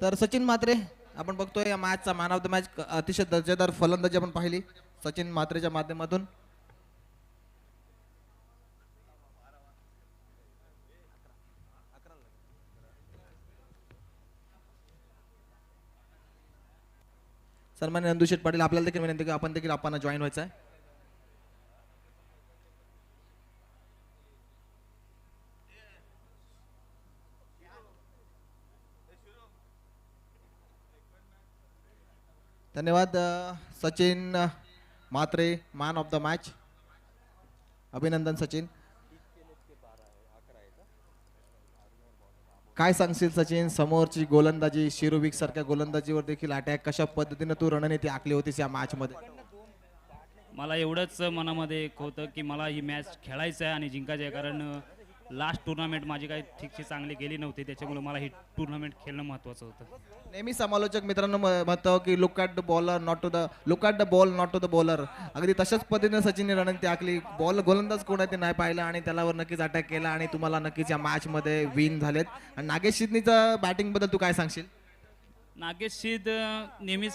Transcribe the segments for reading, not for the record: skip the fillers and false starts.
तर सचिन म्हात्रे आपण बघतोय या मॅचचा मॅन ऑफ द मॅच अतिशय दर्जेदार फलंदाजी आपण पाहिली सचिन म्हात्रेच्या माध्यमातून. सन्मान्य नंदुशेठ पाटील आपल्याला देखील विनंती की आपण देखील आपण जॉईन व्हायचं आहे. धन्यवाद Sachin Mhatre man of the match. अभिनंदन सचिन. काय सांगशील सचिन समोरची गोलंदाजी शिरोविक सारख्या गोलंदाजीवर देखील अटॅक कशा पद्धतीने तू रणनीती आखली होतीस या मॅच मध्ये? मला एवढंच मनामध्ये एक होतं की मला ही मॅच खेळायचं आहे आणि जिंकायचं आहे, कारण लास्ट टुर्नामेंट माझी काही ठीकशी चांगली गेली नव्हती, त्याच्यामुळे मला ही टुर्नामेंट खेळणं महत्त्वाचं होतं. नेहमी समालोचक मित्रांनो म्हणतो की look at the bowler not to the look at the ball not to the bowler. अगदी तशाच पद्धतीने सचिनने रणनीती आखली. बॉल गोलंदाज कोण आहे ते नाही पाहिलं आणि त्यालावर नक्कीच अटॅक केला आणि तुम्हाला नक्कीच या मॅच मध्ये विन झालेत. आणि नागेश सिद्धनीच्या बॅटिंग बद्दल तू काय सांगशील? नागेश सिद्ध नेहमीच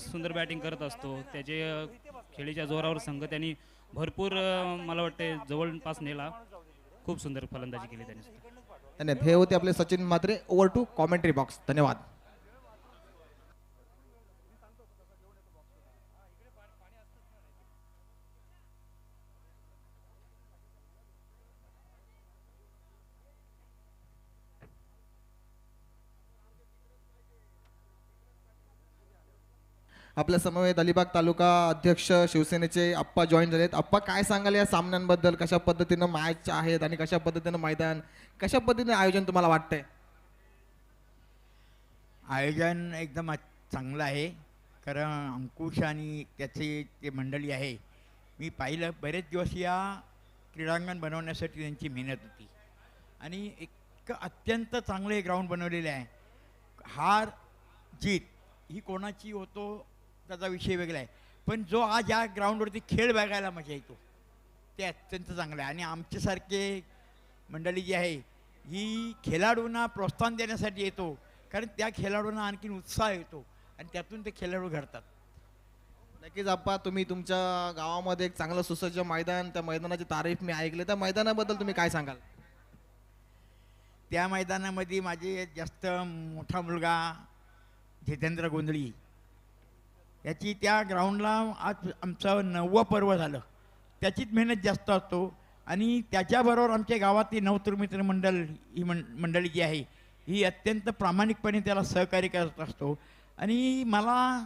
सुंदर बॅटिंग करत असतो. त्याचे खेळीच्या जोरावर संघ त्यांनी भरपूर मला वाटते जवळपास नेला. खूप सुंदर फलंदाजी केली त्यांनी. धन्यवाद. हे होते आपले Sachin Mhatre. Over to commentary box. धन्यवाद. आपल्या समवेत अलिबाग तालुका अध्यक्ष शिवसेनेचे आप्पा जॉईन झालेत. आप्पा काय सांगाल या सामन्यांबद्दल? कशा पद्धतीनं मॅच आहेत आणि कशा पद्धतीनं मैदान, कशा पद्धतीने आयोजन तुम्हाला वाटतंय? आयोजन एकदम चांगलं आहे, कारण अंकुश आणि त्याची ते मंडळी आहे, मी पाहिलं बरेच दिवस या क्रीडांगण बनवण्यासाठी त्यांची मेहनत होती आणि एक अत्यंत चांगले ग्राउंड बनवलेले आहे. हार जीत ही कोणाची होतो त्याचा विषय वेगळा आहे, पण जो आज या ग्राउंडवरती खेळ बघायला मजा येतो ते अत्यंत चांगलं आहे. आणि आमच्यासारखे मंडळी जी आहे ही खेळाडूंना प्रोत्साहन देण्यासाठी येतो, कारण त्या खेळाडूंना आणखीन उत्साह येतो आणि त्यातून ते खेळाडू घडतात. नक्कीच आप्पा, तुम्ही तुमच्या गावामध्ये एक चांगलं सुसज्ज मैदान, त्या मैदानाची तारीफ मी ऐकले, त्या मैदानाबद्दल तुम्ही काय सांगाल? त्या मैदानामध्ये माझे जास्त मोठा मुलगा जितेंद्र गोंधळी याची त्या ग्राउंडला आज आमचं 9वं पर्व झालं, त्याचीच मेहनत जास्त असतो. आणि त्याच्याबरोबर आमच्या गावातली नवतरुमित्र मंडळ ही मंडळी जी आहे ही अत्यंत प्रामाणिकपणे त्याला सहकार्य करत असतो. आणि मला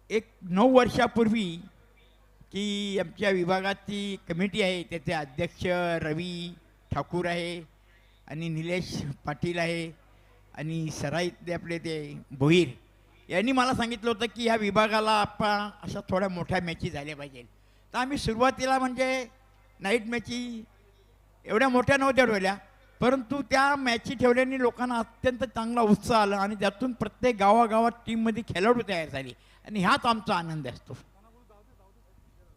एक 9 वर्षापूर्वी की आमच्या विभागाची कमिटी आहे, त्याचे अध्यक्ष रवी ठाकूर आहे आणि निलेश पाटील आहे आणि सराईतले आपले ते भोईर यांनी मला सांगितलं होतं की ह्या विभागाला आपण अशा थोड्या मोठ्या मॅची झाल्या पाहिजे. तर आम्ही सुरुवातीला म्हणजे नाईट मॅची एवढ्या मोठ्या नव्हत्या ठेवल्या, परंतु त्या मॅची ठेवल्याने लोकांना अत्यंत चांगला उत्साह आला आणि त्यातून प्रत्येक गावागावात टीममध्ये खेळाडू तयार झाले आणि ह्याच आमचा आनंद असतो.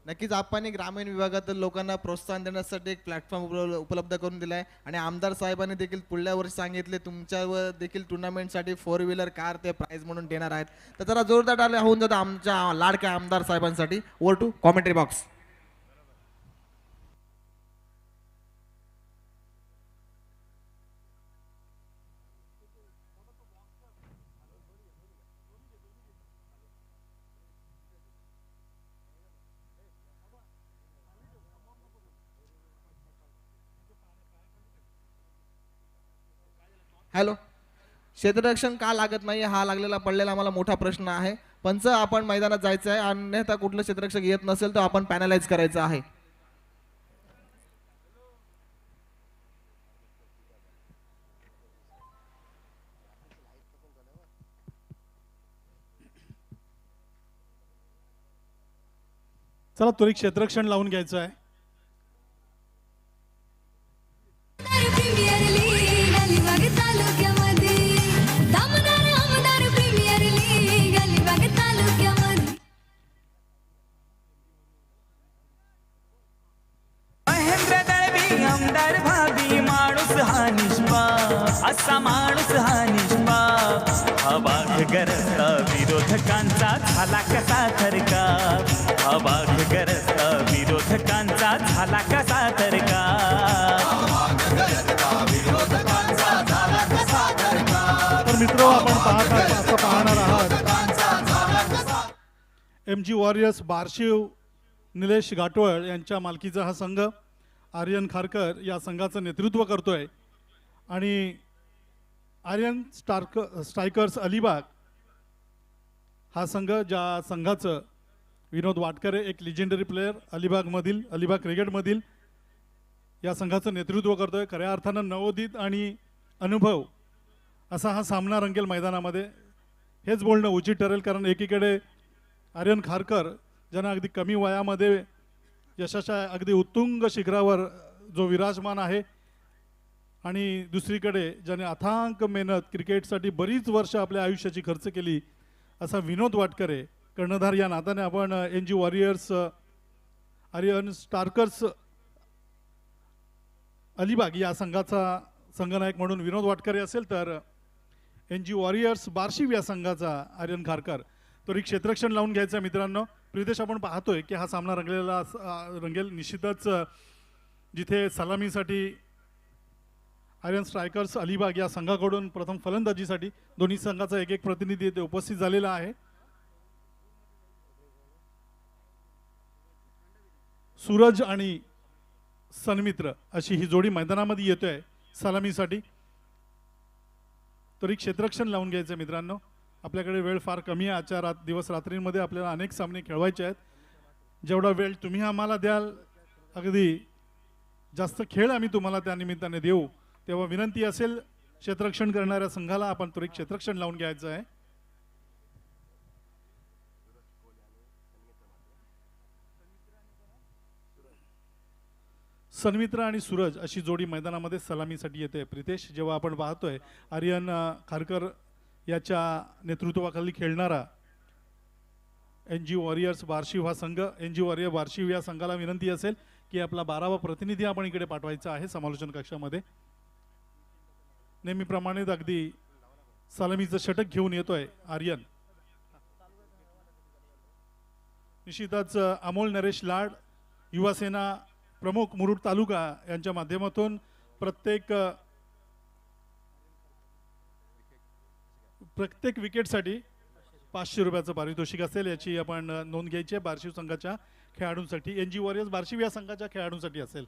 नक्कीच आपण ग्रामीण विभागातील लोकांना प्रोत्साहन देण्यासाठी एक प्लॅटफॉर्म उपलब्ध करून दिला आहे आणि आमदार साहेबांनी देखील पुढल्या वर्षी सांगितले तुमच्यावर देखील टुर्नामेंटसाठी 4 व्हीलर कार ते प्राइज म्हणून देणार आहेत. तर जरा जोरदार टाळ्या होऊन जातं आमच्या लाडक्या आमदार साहेबांसाठी. Over to commentary box. Hello, क्षेत्ररक्षण का लागत नाही हा लागलेला पडलेला आम्हाला मोठा प्रश्न आहे. पंच, आपण मैदानात जायचं आहे, अन्यथा कुठलं क्षेत्ररक्षक येत नसेल तर आपण पॅनलाइज करायचं आहे. चला त्वरित क्षेत्ररक्षण लावून घ्यायचं आहे. आमदार भाभी माणूस हा निष्पा, असा माणूस हा निष्पा. गरजता विरोधकांचा झाला कसा थरकाप अवाक गरजता विरोधकांचा झाला कसा थरकाप तर मित्र आपण पाहणार आहात MG वॉरियर्स बार्शीव निलेश गाटवळ यांच्या मालकीचा हा संघ आर्यन खारकर या संघाचं नेतृत्व करतोय आणि आर्यन स्ट्रायकर्स अलिबाग हा संघ, ज्या संघाचं विनोद वाटकरे एक लिजेंडरी प्लेयर अलिबाग क्रिकेटमधील या संघाचं नेतृत्व करतोय. खऱ्या अर्थानं नवोदित आणि अनुभव असा हा सामना रंगेल मैदानामध्ये. हेच बोलणं उचित ठरेल, कारण एकीकडे आर्यन खारकर ज्यांना अगदी कमी वयामध्ये यशाच्या अगदी उत्तुंग शिखरावर जो विराजमान आहे आणि दुसरीकडे ज्याने अथांग मेहनत क्रिकेटसाठी बरीच वर्ष आपल्या आयुष्याची खर्च केली असा विनोद वाटकरे कर्णधार या नात्याने आपण MG वॉरियर्स आर्यन स्टार्कर्स अलिबाग या संघाचा संघनायक म्हणून विनोद वाटकरे असेल, तर MG वॉरियर्स बार्शीव या संघाचा आर्यन खारकर. तो एक क्षेत्ररक्षण लावून घ्यायचा मित्रांनो. प्रितेश, आपण पाहतोय की हा सामना रंगेल निश्चितच. जिथे सलामीसाठी आर्यन स्ट्रायकर्स अलिबाग या संघाकडून प्रथम फलंदाजीसाठी दोन्ही संघाचा एक एक प्रतिनिधी इथे उपस्थित झालेला आहे. सूरज आणि सन्मित्र अशी ही जोडी मैदानामध्ये येतोय सलामीसाठी. तरी क्षेत्ररक्षण लावून घ्यायचं मित्रांनो. आपल्याकडे वेळ फार कमी आहे. आजच्या दिवस रात्रींमध्ये आपल्याला अनेक सामने खेळवायचे आहेत. जेवढा वेळ तुम्ही आम्हाला द्याल अगदी जास्त खेळ आम्ही तुम्हाला त्या निमित्ताने देऊ. तेव्हा विनंती असेल क्षेत्ररक्षण करणाऱ्या संघाला आपण त्वरित क्षेत्ररक्षण लावून घ्यायचं आहे. सन्मित्र आणि सूरज अशी जोडी मैदानामध्ये सलामीसाठी येते. प्रितेश, जेव्हा आपण पाहतोय आर्यन खारकर याच्या नेतृत्वाखाली खेळणारा MG वॉरियर्स बार्शीव हा संघ, MG वॉरियर बार्शीव या संघाला विनंती असेल की आपला 12वा प्रतिनिधी आपण इकडे पाठवायचा आहे समालोचन कक्षामध्ये. नेहमीप्रमाणे अगदी सलामीचं षटक घेऊन येतोय आर्यन. निश्चितच अमोल नरेश लाड, युवासेना प्रमुख मुरुड तालुका यांच्या माध्यमातून प्रत्येक विकेटसाठी 500 रुपयाचं पारितोषिक असेल याची आपण नोंद घ्यायची आहे. बार्शीव संघाच्या खेळाडूंसाठी, MG वॉरियर्स बार्शीव या संघाच्या खेळाडूंसाठी असेल.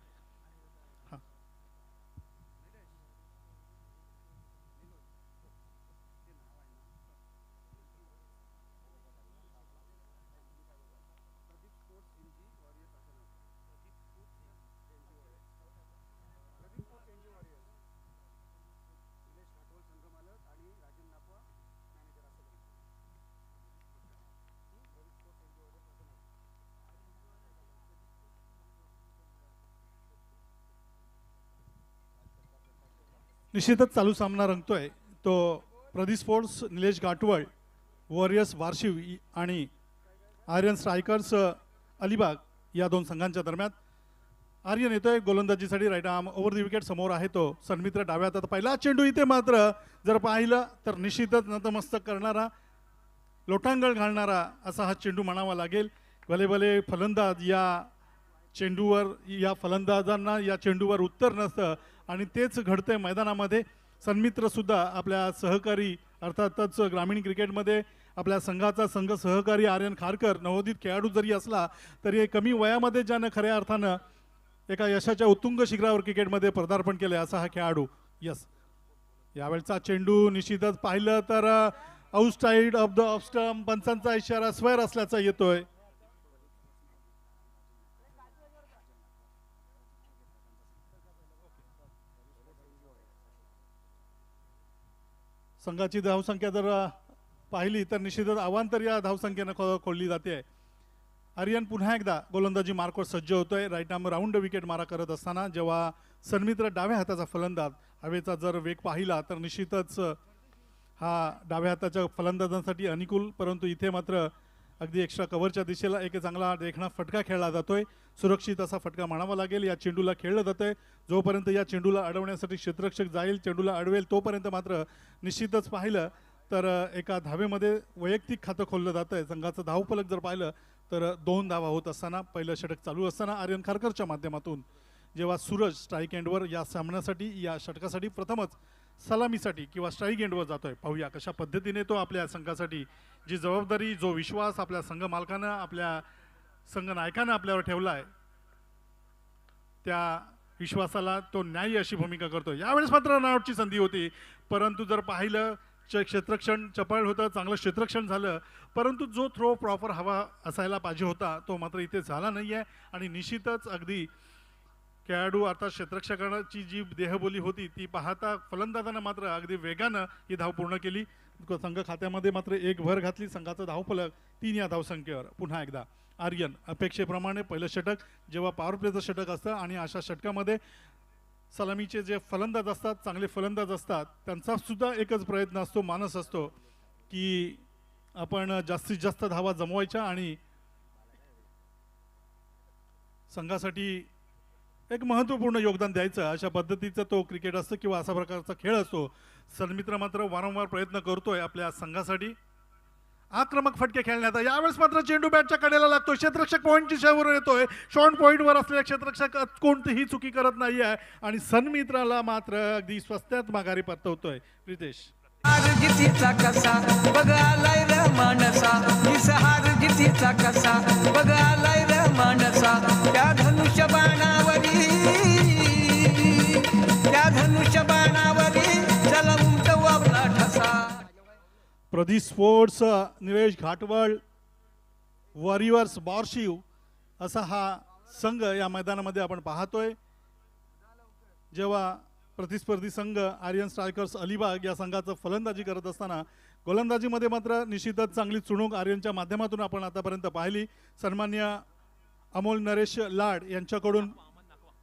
निश्चितच चालू सामना रंगतोय तो प्रदीप स्पोर्ट्स निलेश गाटवळ वॉरियर्स बार्शीव आणि आर्यन स्ट्रायकर्स अलिबाग या दोन संघांच्या दरम्यान. आर्यन येतोय गोलंदाजीसाठी. Right arm over the wicket समोर आहे तो सन्मित्र डाव्या हातात. पहिला चेंडू इथे मात्र जर पाहिलं तर निश्चितच नतमस्तक करणारा, लोटांगण घालणारा असा हा चेंडू म्हणावा लागेल. भले फलंदाज या फलंदाजांना या चेंडूवर उत्तर नसतं आणि तेच घडतंय मैदानामध्ये. सन्मित्र सुद्धा आपल्या सहकारी अर्थातच ग्रामीण क्रिकेटमध्ये आपल्या संघाचा संघ सहकारी आर्यन खारकर नवोदित खेळाडू जरी असला तरी कमी वयामध्ये ज्यानं खऱ्या अर्थानं एका यशाच्या उत्तुंग शिखरावर क्रिकेटमध्ये पदार्पण केले असा हा खेळाडू. यस, यावेळचा चेंडू निश्चितच पाहिलं तर outside off the off stump, पंचांचा इशारा स्क्वेअर असल्याचा येतोय. संघाची धावसंख्या जर पाहिली तर निश्चितच अवांतर या धावसंख्येनं खोलली जाते. आर्यन पुन्हा एकदा गोलंदाजी मार्कवर सज्ज होतोय. राईट आर्म राऊंड विकेट मारा करत असताना जेव्हा सन्मित्र डाव्या हाताचा फलंदाज हवेचा जर वेग पाहिला तर निश्चितच हा डाव्या हाताच्या फलंदाजांसाठी अनुकूल, परंतु इथे मात्र अगदी एक्स्ट्रा कव्हरच्या दिशेला एक चांगला देखणा फटका खेळला जातोय. सुरक्षित असा फटका म्हणावा लागेल. या चेंडूला खेळलं जातंय. जोपर्यंत या चेंडूला अडवण्यासाठी क्षेत्ररक्षक जाईल, चेंडूला अडवेल तोपर्यंत मात्र निश्चितच पाहिलं तर एका धावेमध्ये वैयक्तिक खातं खोललं जातं आहे. संघाचं धावफलक जर पाहिलं तर 2 धावा होत असताना पहिलं षटक चालू असताना आर्यन खारकरच्या माध्यमातून जेव्हा सूरज स्ट्राईक एंडवर या सामन्यासाठी या षटकासाठी प्रथमच सलामीसाठी किंवा स्ट्राईक एंडवर जातोय. पाहूया कशा पद्धतीने तो आपल्या संघासाठी जी जबाबदारी, जो विश्वास आपल्या संघ मालकानं, आपल्या संघ नायकानं आपल्यावर ठेवला आहे, त्या विश्वासाला तो न्यायी अशी भूमिका करतो. यावेळेस मात्र रनआउटची संधी होती, परंतु जर पाहिलं क्षेत्ररक्षण चपळ होतं, चांगलं क्षेत्ररक्षण झालं, परंतु जो थ्रो प्रॉपर हवा असायला पाहिजे होता तो मात्र इथे झाला नाही आहे. आणि निश्चितच अगदी खेळाडू अर्थात क्षेत्ररक्षकाची जी देहबोली होती ती पाहता फलंदाजानं मात्र अगदी वेगानं ही धाव पूर्ण केली. संघ खात्यामध्ये मात्र 1 भर घातली. संघाचा धावफलक 3 या धावसंख्येवर. पुन्हा एकदा आर्यन अपेक्षेप्रमाणे पहिलं षटक जेव्हा पॉवर प्लेचं षटक असतं आणि अशा षटकामध्ये सलामीचे जे फलंदाज असतात, चांगले फलंदाज असतात, त्यांचा सुद्धा एकच प्रयत्न असतो, मानस असतो की आपण जास्तीत जास्त धावा जमवायच्या आणि संघासाठी एक महत्त्वपूर्ण योगदान द्यायचं. अशा पद्धतीचं तो क्रिकेट असतं किंवा अशा प्रकारचा खेळ असतो. सन्मित्र मात्र वारंवार प्रयत्न करतोय आपल्या संघासाठी आक्रमक फटके खेळण्याचा. यावेळेस मात्र चेंडू बॅटच्या कडेला लागतो. क्षेत्ररक्षक पॉईंटच्या शेवरून येतोय. शॉर्ट पॉईंटवर असलेल्या क्षेत्ररक्षक कोणतीही चुकी करत नाही आहे आणि सन्मित्राला मात्र अगदी स्वस्त्यात माघारी परतवतोय. प्रितेश हार जितीचा कसा बघालाय र मानसा, निसहार जितीचा कसा बघालाय र मानसा, त्या धनुष्य बाणावरी चला उमटवा ठसा. प्रदीप स्पोर्ट्स निलेश घाटवळ, वॉरियर्स बार्शिव असा हा संघ या मैदानामध्ये आपण पाहतोय. जेव्हा प्रतिस्पर्धी संघ आर्यन स्ट्रायकर्स अलिबाग या संघाचं फलंदाजी करत असताना गोलंदाजीमध्ये मात्र निश्चितच चांगली चुणूक आर्यनच्या माध्यमातून आपण आतापर्यंत पाहिली. सन्मान्य अमोल नरेश लाड यांच्याकडून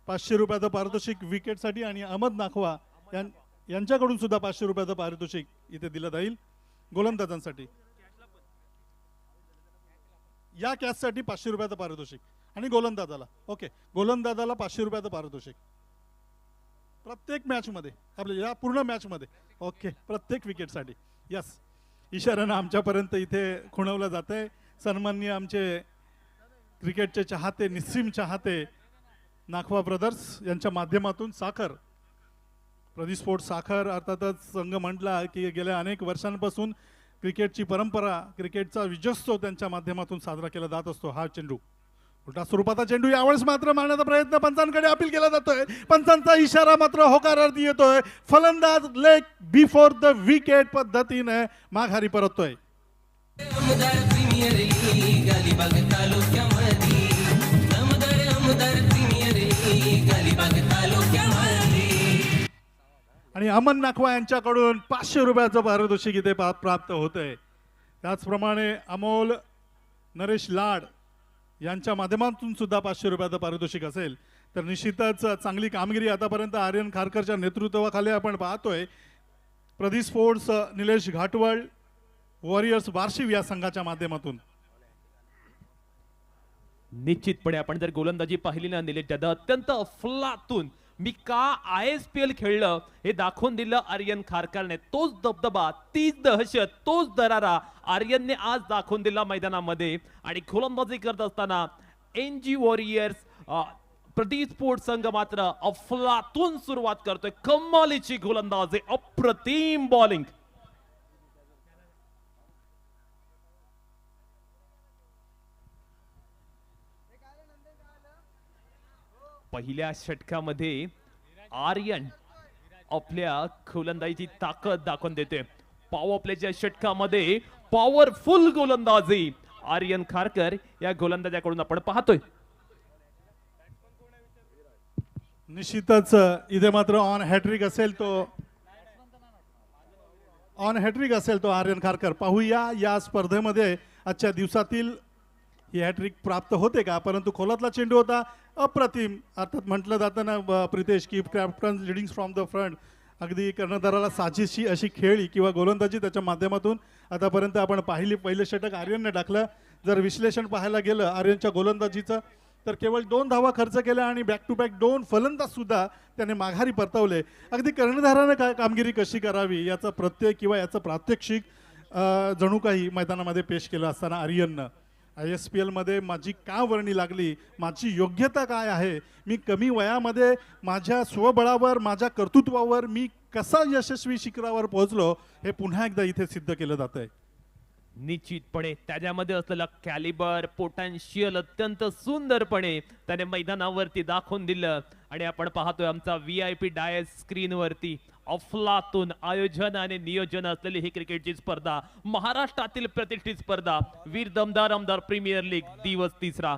500 रुपयाचं पारितोषिक विकेटसाठी आणि अहमद नाखवा यांच्याकडून सुद्धा 500 रुपयाचं पारितोषिक इथे दिलं जाईल गोलंदाजांसाठी. या कॅचसाठी 500 रुपयाचं पारितोषिक आणि गोलंदाजाला गोलंदाजाला 500 रुपयाचं पारितोषिक प्रत्येक मॅचमध्ये, आपल्या या पूर्ण मॅचमध्ये. प्रत्येक विकेटसाठी. यस, इशाऱ्यानं आमच्यापर्यंत इथे खुणवलं जात आहे. सन्माननीय आमचे क्रिकेटचे चाहते, निस्सीम चाहते नाखवा ब्रदर्स यांच्या माध्यमातून साखर, प्रदीप स्पोर्ट्स साखर अर्थातच संघ म्हटला की गेल्या अनेक वर्षांपासून क्रिकेटची परंपरा, क्रिकेटचा विजयोत्सव त्यांच्या माध्यमातून साजरा केला जात असतो. हा चेंडू उलटा स्वरूपाचा चेंडू यावेळेस मात्र मारण्याचा प्रयत्न पंचांकडे अपील केला जातोय. पंचांचा इशारा मात्र होकारार्थी येतोय. फलंदाज लेग बिफोर द विकेट पद्धतीने माघारी परततोय. आणि अमन नाखवा यांच्याकडून 500 रुपयाचं पारितोषिक इथे प्राप्त होतंय. त्याचप्रमाणे अमोल नरेश लाड यांच्या माध्यमातून सुद्धा 500 रुपयाचं पारितोषिक असेल. तर निश्चितच चांगली कामगिरी आतापर्यंत आर्यन खारकरच्या नेतृत्वाखाली आपण पाहतोय. प्रदीप स्पोर्ट्स निलेश घाटवळ, वॉरियर्स बार्शिव या संघाच्या माध्यमातून. निश्चितपणे आपण जर गोलंदाजी पाहिली ना निलेश दादा, अत्यंत अफलातून मी का ISPL खेळलं हे दाखवून दिलं आर्यन खारकरने. तोच दबदबा, तीच दहशत, तोच दरारा आर्यनने आज दाखवून दिला मैदानामध्ये. आणि गोलंदाजी करत असताना NG वॉरियर्स प्रदीप स्पोर्ट्स संघ मात्र अफलातून सुरुवात करतोय. कमालीची गोलंदाजी, अप्रतिम बॉलिंग. पहिल्या षटकामध्ये आर्यन आपल्या गोलंदाजीची ताकद दाखवून देते. पॉवर प्लेच्या षटकामध्ये पॉवरफुल गोलंदाजी आर्यन खारकर या गोलंदाजाकडून आपण पाहतोय. निश्चितच इथे मात्र ऑन हॅट्रिक असेल तो आर्यन खारकर. पाहूया या स्पर्धेमध्ये आजच्या दिवसातील ही हॅट्रिक प्राप्त होते का. परंतु खोलातला चेंडू होता, अप्रतिम. अर्थात म्हटलं जातं ना प्रितेश की captain leading from the front. अगदी कर्णधाराला साजेशी अशी खेळी किंवा गोलंदाजी त्याच्या माध्यमातून आतापर्यंत आपण पाहिली. पहिलं षटक आर्यनने टाकलं. जर विश्लेषण पाहायला गेलं आर्यनच्या गोलंदाजीचं तर केवळ 2 धावा खर्च केल्या आणि बॅक टू बॅक 2 फलंदाज सुद्धा त्याने माघारी परतवले. अगदी कर्णधाराने कामगिरी कशी करावी याचा प्रत्यय किंवा याचं प्रात्यक्षिक जणू काही मैदानामध्ये पेश केलं असताना आर्यननं ISPL मध्ये माझी का वर्णी लागली, माझी योग्यता काय आहे, मी कमी वयामध्ये माझ्या स्वबळावर माझ्या कर्तृत्वावर मी कसा यशस्वी शिखरावर पोहोचलो हे पुन्हा एकदा इथे सिद्ध केलं जात आहे. निश्चितपणे त्याच्यामध्ये असलेला कॅलिबर पोटेन्शियल अत्यंत सुंदरपणे त्याने मैदानावरती दाखवून दिलं आणि आपण पाहतोय आमचा VIP डायस स्क्रीनवरती अफलातून आयोजन आणि नियोजन असलेली ही क्रिकेटची स्पर्धा, महाराष्ट्रातील प्रतिष्ठित स्पर्धा वीर दमदार आमदार प्रीमियर लीग दिवस 3.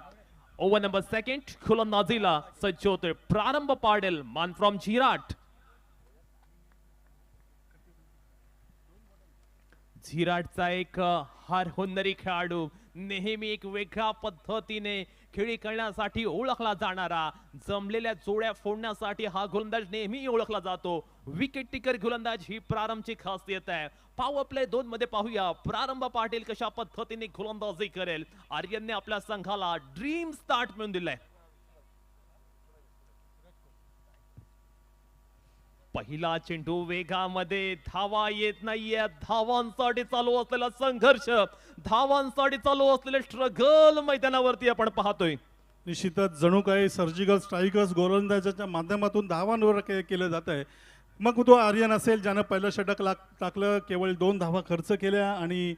ओव्हर नंबर 2 गोलंदाजीला सज्ज होतोय प्रारंभ पाडेल मान फ्रॉम झिराट. झिराटचा एक हार होणारी खेळाडू, नेहमी एक वेगळ्या पद्धतीने खेळी करण्यासाठी ओळखला जाणारा, जमलेल्या जोड्या फोडण्यासाठी हा गोलंदाज नेहमी ओळखला जातो. विकेट टेकर गोलंदाज ही प्रारंभची खासियत आहे. पॉवर प्ले 2 मध्ये पाहूया प्रारंभ पाटील कशा पद्धतीने गोलंदाजी करेल. आर्यनने आपल्या संघाला ड्रीम स्टार्ट मिळून दिलाय. पहिला चेंडू वेगामध्ये, धावा येत नाहीये, धावांसाठी चालू असलेला संघर्ष, धावांसाठी चालू असलेले स्ट्रगल मैदानावरती आपण पाहतोय. निश्चितच जणू काही सर्जिकल स्ट्राईकर्स गोलंदाजाच्या माध्यमातून धावांवर केलं जात आहे. मग तो आर्यन असेल ज्यानं पहिलं षटक टाकलं, केवळ 2 धावा खर्च केल्या आणि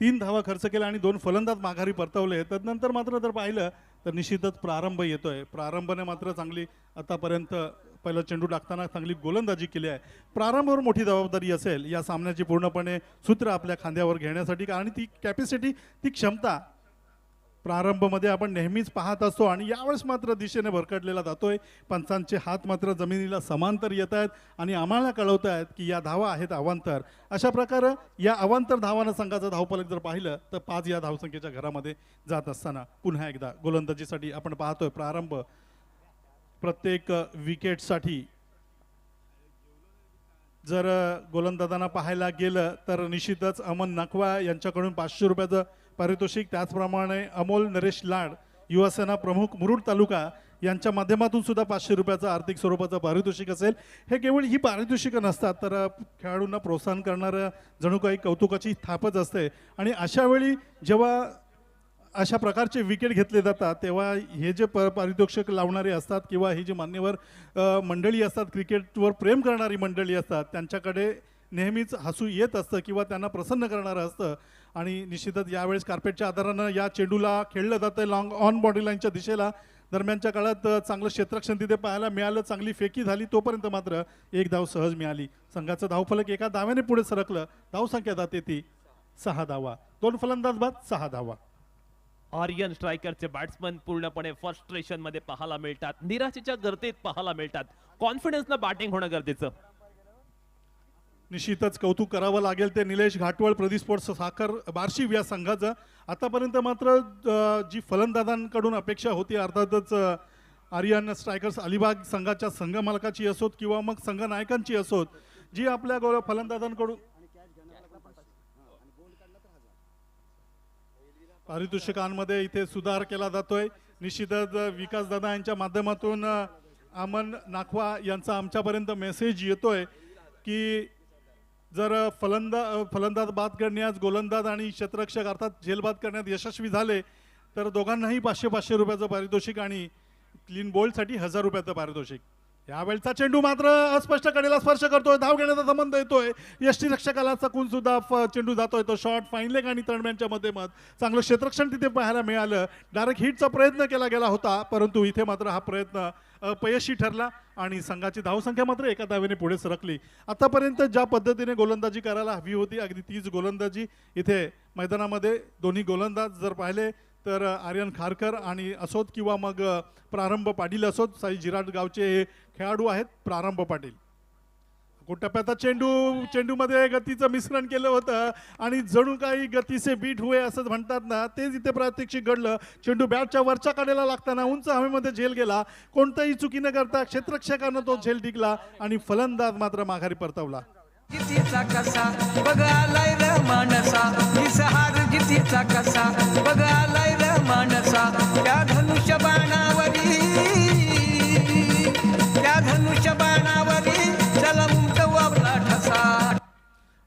3 धावा खर्च केल्या आणि 2 फलंदाज माघारी परतवले. तदनंतर मात्र जर पाहिलं तर निश्चितच प्रारंभ येतोय. प्रारंभाने मात्र चांगली आतापर्यंत पहिला चेंडू टाकताना चांगली गोलंदाजी केली आहे. प्रारंभावर मोठी जबाबदारी असेल या सामन्याची पूर्णपणे सूत्र आपल्या खांद्यावर घेण्यासाठी, आणि ती कॅपॅसिटी, ती क्षमता प्रारंभामध्ये आपण नेहमीच पाहत असतो आणि यावेळेस मात्र दिशेने भरकटलेला जातोय. पंचांचे हात मात्र जमिनीला समांतर येत आहेत आणि आम्हाला कळवत आहेत की या धावा आहेत अवांतर. अशा प्रकारे या अवांतर धावानं संघाचं धावफलक जर पाहिलं तर 5 या धावसंख्येच्या घरामध्ये जात असताना पुन्हा एकदा गोलंदाजीसाठी आपण पाहतोय प्रारंभ. प्रत्येक विकेटसाठी जर गोलंदाजांना पाहायला गेलं तर निश्चितच अमन नखवा यांच्याकडून 500 रुपयाचं पारितोषिक, त्याचप्रमाणे अमोल नरेश लाड युवासेना प्रमुख मुरुड तालुका यांच्या माध्यमातून सुद्धा 500 रुपयाचं आर्थिक स्वरूपाचं पारितोषिक असेल. हे केवळ ही पारितोषिकं नसतात तर खेळाडूंना प्रोत्साहन करणारं जणू काही कौतुकाची थापच असते. आणि अशा वेळी जेव्हा अशा प्रकारचे विकेट घेतले जातात तेव्हा हे जे पारितोषिक लावणारे असतात किंवा ही जी मान्यवर मंडळी असतात, क्रिकेटवर प्रेम करणारी मंडळी असतात, त्यांच्याकडे नेहमीच हसू येत असतं किंवा त्यांना प्रसन्न करणारं असतं. आणि निश्चितच यावेळेस कार्पेटच्या आधारानं या चेंडूला खेळलं जातं लॉंग ऑन बॉडी लाईनच्या दिशेला. दरम्यानच्या काळात चांगलं क्षेत्ररक्षण तिथे पाहायला मिळालं, चांगली फेकी झाली, तोपर्यंत मात्र 1 धाव सहज मिळाली. संघाचं धावफलक एका धाव्याने पुढे सरकलं. धावसंख्या जाते ती 6 धावा. 2 फलंदाज बाद 6 धावा. आर्यन स्ट्रायकरचे बॅट्समन पूर्णपणे फ्रस्ट्रेशन मध्ये पाहायला मिळतात, निराशेच्या गर्दीत पाहायला मिळतात. कॉन्फिडन्सनं बॅटिंग होणं गरजेचं. निश्चितच कौतुक करावं लागेल ते निलेश घाटवळ, प्रदीप स्पोर्ट्स साखर बार्शी या संघाचं. आतापर्यंत मात्र जी फलंदाजांकडून अपेक्षा होती अर्थातच आर्यन स्ट्रायकर्स अलिबाग संघाच्या संघ मालकाची असोत किंवा मग संघ नायकांची असोत, जी आपल्या फलंदाजांकडून पारितोषिकांमध्ये इथे सुधार केला जातोय. निश्चितच विकास दादा यांच्या माध्यमातून अमन नाखवा यांचा आमच्यापर्यंत मेसेज येतोय की जर फलंदाज बाद करण्यास गोलंदाज आणि क्षेत्ररक्षक अर्थात झेलबाद करण्यात यशस्वी झाले तर दोघांनाही 500 रुपयाचं पारितोषिक आणि क्लीन बोल्डसाठी 1000 रुपयाचं पारितोषिक. यावेळचा चेंडू मात्र अस्पष्ट कडेला स्पर्श करतोय, धाव घेण्याचा संबंध येतोय, यष्टीरक्षकाला चकून सुद्धा चेंडू जातोय. तो शॉट फाईन लेग आणि तळम्यांच्या मध्येमध्ये चांगलं क्षेत्ररक्षण तिथे पाहायला मिळालं. डायरेक्ट हिटचा प्रयत्न केला गेला होता परंतु इथे मात्र हा प्रयत्न अपयशी ठरला आणि संघाची धावसंख्या मात्र एका धावेने पुढे सरकली. आतापर्यंत ज्या पद्धतीने गोलंदाजी करायला हवी होती अगदी तीच गोलंदाजी इथे मैदानामध्ये. दोन्ही गोलंदाज जर पाहिले तर आर्यन खारकर आणि असोत किंवा मग प्रारंभ पाटील असोत, साई जिराट गावचे हे खेळाडू आहेत. प्रारंभ पाटील टप्प्यात चेंडूमध्ये गतीचं मिश्रण केलं होतं आणि जणू काही गतीचे बीट हुए असं म्हणतात ना, तेच इथे प्रात्यक्षिक घडलं. चेंडू बॅटच्या वरच्या कडेला लागताना उंच हवेमध्ये झेल गेला, कोणताही चुकी न करता क्षेत्ररक्षकानं तो झेल टिकला आणि फलंदाज मात्र माघारी परतवला. जितीचा कसा बघालाय र मानसा, निसहार जितीचा कसा बघालाय र मानसा. त्या धनुष्य बाणावरी चला उमटवा आपला ठसा.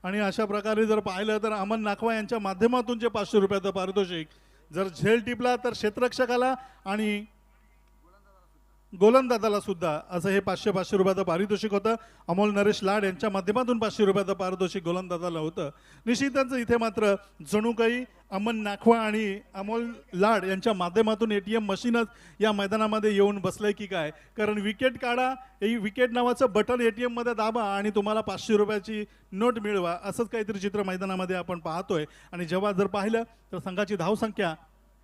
आणि अशा प्रकारे जर पाहिलं तर अमन नाखवा यांच्या माध्यमातून जे 500 रुपयाचं पारितोषिक, जर झेल टिपला तर क्षेत्ररक्षकाला आणि गोलंदाजाला सुद्धा असं हे 500 रुपयाचं पारितोषिक होतं. अमोल नरेश लाड यांच्या माध्यमातून 500 रुपयाचं पारितोषिक गोलंदाजाला होतं. निश्चितच इथे मात्र जणू काही अमन नाखवा आणि अमोल लाड यांच्या माध्यमातून ATM मशीनच या मैदानामध्ये येऊन बसलंय की काय, कारण विकेट काढा, ही विकेट नावाचं बटन ATM मध्ये दाबा आणि तुम्हाला 500 रुपयाची नोट मिळवा, असंच काहीतरी चित्र मैदानामध्ये आपण पाहतोय. आणि जेव्हा जर पाहिलं तर संघाची धावसंख्या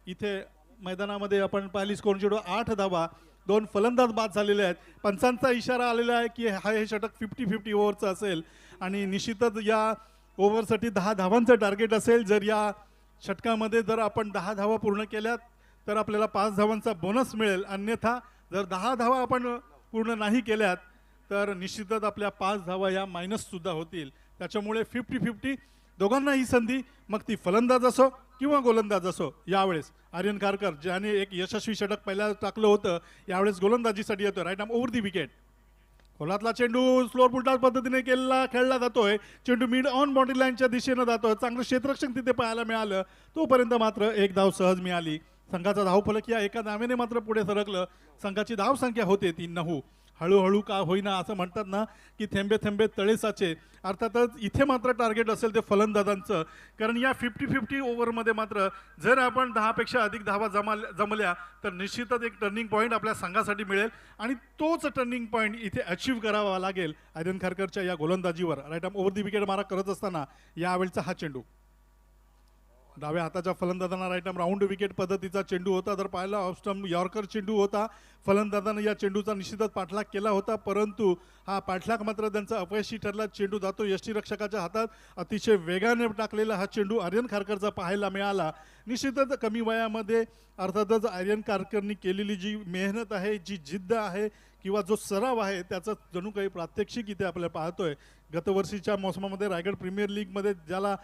इथे मैदानामध्ये आपण पाहिली, स्कोर 8 धावा, 2 फलंदाज बाद झालेले आहेत. पंचांचा इशारा आलेला आहे की हे षटक 50-50 ओव्हरचं असेल आणि निश्चितच या ओव्हरसाठी 10 धावांचं टार्गेट असेल. जर या षटकामध्ये जर आपण 10 धावा पूर्ण केल्यात तर आपल्याला 5 धावांचा बोनस मिळेल, अन्यथा जर 10 धावा आपण पूर्ण नाही केल्यात तर निश्चितच आपल्या 5 धावा या मायनससुद्धा होतील. त्याच्यामुळे 50-50 दोघांनाही संधी, मग ती फलंदाज असो किंवा गोलंदाज असो. यावेळेस आर्यन खारकर ज्याने एक यशस्वी षटक पहिल्या टाकलं होतं, यावेळेस गोलंदाजीसाठी येतो. Right arm over the wicket. खोलातला चेंडू स्लोअर पुलटार पद्धतीने खेळला जातोय. चेंडू मिड ऑन बाउंड्री लाईनच्या दिशेनं जातोय. चांगलं क्षेत्ररक्षण तिथे पाहायला मिळालं. तोपर्यंत मात्र एक धाव सहज मिळाली. संघाचा धावफलक या एका धावेने मात्र पुढे सरकलं. संघाची धावसंख्या होते ती 9. हळूहळू का होईना असं म्हणतात ना की थेंबे थेंबे तळे साचे. अर्थातच इथे मात्र टार्गेट असेल ते फलंदाजांचं, कारण या 50-50 ओव्हरमध्ये मात्र जर आपण 10 पेक्षा अधिक धावा जमल्या तर निश्चितच एक टर्निंग पॉईंट आपल्या संघासाठी मिळेल आणि तोच टर्निंग पॉईंट इथे अचीव्ह करावा लागेल आर्यन खारकरच्या या गोलंदाजीवर. Right arm over the wicket मारा करत असताना यावेळचा हा चेंडू डाव्या हाताच्या फलंदाजांना राईट आर्म राऊंड विकेट पद्धतीचा चेंडू होता. जर पाहिला ऑफ स्टंप यॉर्कर चेंडू होता. फलंदाजानं या चेंडूचा निश्चितच पाठलाग केला होता, परंतु हा पाठलाग मात्र त्यांचा अपयशी ठरला. चेंडू जातो यष्टीरक्षकाच्या हातात. अतिशय वेगाने टाकलेला हा चेंडू आर्यन खारकरचा पाहायला मिळाला. निश्चितच कमी वयामध्ये अर्थातच आर्यन खारकरनी केलेली जी मेहनत आहे, जी जिद्द आहे किंवा जो सराव आहे त्याचं जणू काही प्रात्यक्षिक इथे आपल्याला पाहतोय. गतवर्षीच्या मोसमामध्ये रायगड प्रीमियर लीगमध्ये ज्याला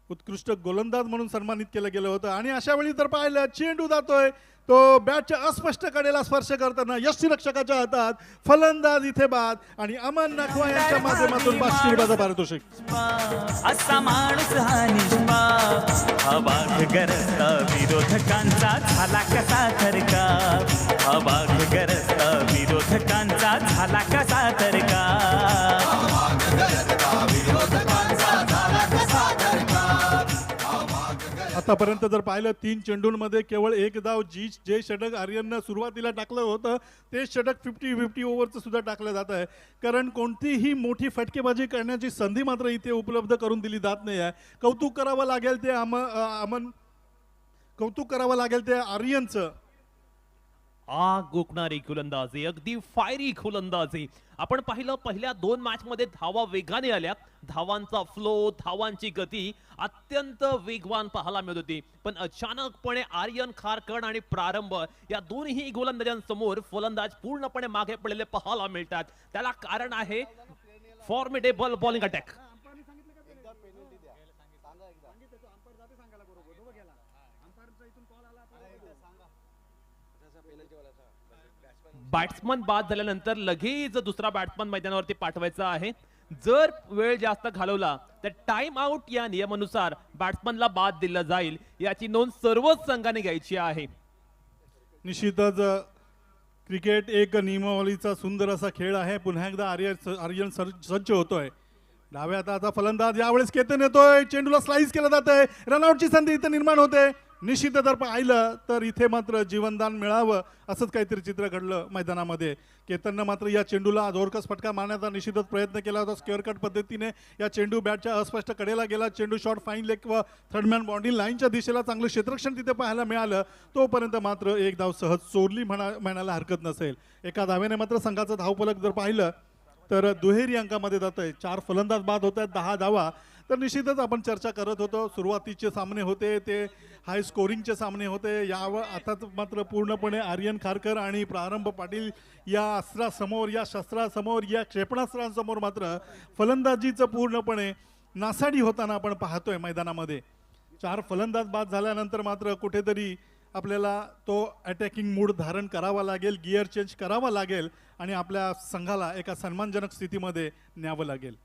उत्कृष्ट गोलंदाज म्हणून सन्मानित केलं गेलं होतं आणि अशा वेळी तर पाहिलं चेंडू जातोय तो बॅटच्या अस्पष्ट कडेला स्पर्श करताना यष्टीरक्षकाच्या हातात. फलंदाज इथे बाद आणि अमन नाखवा यांच्या माध्यमातून 500 रुपयाचं पारितोषिक. असा माणूस हा निष्पाप, अवाढ गरजता विरोधकांचा झाला कसा थरकाप, अवाढ गरजता विरोधकांचा झाला कसा थरकाप. आतापर्यंत जर पाहिलं 3 चेंडूंमध्ये केवळ एक धाव. जे षटक आर्यननं सुरुवातीला टाकलं होतं ते षटक 50-50 ओव्हरचं सुद्धा टाकलं जात आहे, कारण कोणतीही मोठी फटकेबाजी करण्याची संधी मात्र इथे उपलब्ध करून दिली जात नाही आहे. कौतुक करावं लागेल ते आर्यनचं. आग ओकणारी गोलंदाजी, अगदी फायरी गोलंदाजी. आपण पाहिलं पहिल्या 2 मॅच मध्ये धावा वेगाने आल्या, धावांचा फ्लो, धावांची गती अत्यंत वेगवान पाहायला मिळत होती. पण अचानकपणे आर्यन खारकर आणि प्रारंभ या दोन्ही गोलंदाजांसमोर फलंदाज पूर्णपणे मागे पडलेले पाहायला मिळतात. त्याला कारण आहे फॉर्मिडेबल बॉलिंग अटॅक. बॅट्समन बाद झाल्यानंतर लगेच दुसरा बॅट्समन मैदानावरती पाठवायचा आहे. जर वेळ जास्त घालवला तर टाइम आउट या नियमानुसार बॅट्समनला बाद दिला जाईल, याची नोंद सर्वच संघाने घ्यायची आहे. निश्चितच क्रिकेट एक नियमावलीचा सुंदर असा खेळ आहे. पुन्हा एकदा आर्यन सज्ज होतोय. डाव्या हाताचा फलंदाज यावेळेस केतन येतोय. चेंडूला स्लाइस केलं जात आहे. रनआउटची संधी इथे निर्माण होते. निश्चित जर पाहिलं तर इथे मात्र जीवनदान मिळावं असंच काहीतरी चित्र घडलं मैदानामध्ये. केतननं मात्र या चेंडूला जोरकस फटका मारण्याचा निश्चितच प्रयत्न केला होता. स्क्वेअर कट पद्धतीने या चेंडू बॅटच्या अस्पष्ट कडेला गेला. चेंडू शॉर्ट फाईन लेग व थर्डमॅन बाउंड्री लाईनच्या दिशेला चांगलं क्षेत्ररक्षण तिथे पाहायला मिळालं. तोपर्यंत मात्र एक धाव सहज चोरली म्हणायला हरकत नसेल. एका धावेने मात्र संघाचं धावफलक जर पाहिलं तर दुहेरी अंकामध्ये जात आहे. 4 फलंदाज बाद होत आहेत, 10 धावा. तर निश्चितच आपण चर्चा करत होतो, सुरुवातीचे सामने होते ते हाय स्कोरिंगचे सामने होते. आता मात्र पूर्णपणे आर्यन खारकर आणि प्रारंभ पाटील या अस्त्रासमोर, या शस्त्रासमोर, या क्षेपणास्त्रांसमोर मात्र फलंदाजीचं पूर्णपणे नासाडी होताना आपण पाहतोय मैदानामध्ये. 4 फलंदाज बाद झाल्यानंतर मात्र कुठेतरी आपल्याला तो अटॅकिंग मूड धारण करावा लागेल, गिअर चेंज करावा लागेल आणि आपल्या संघाला एका सन्मानजनक स्थितीमध्ये न्यावं लागेल.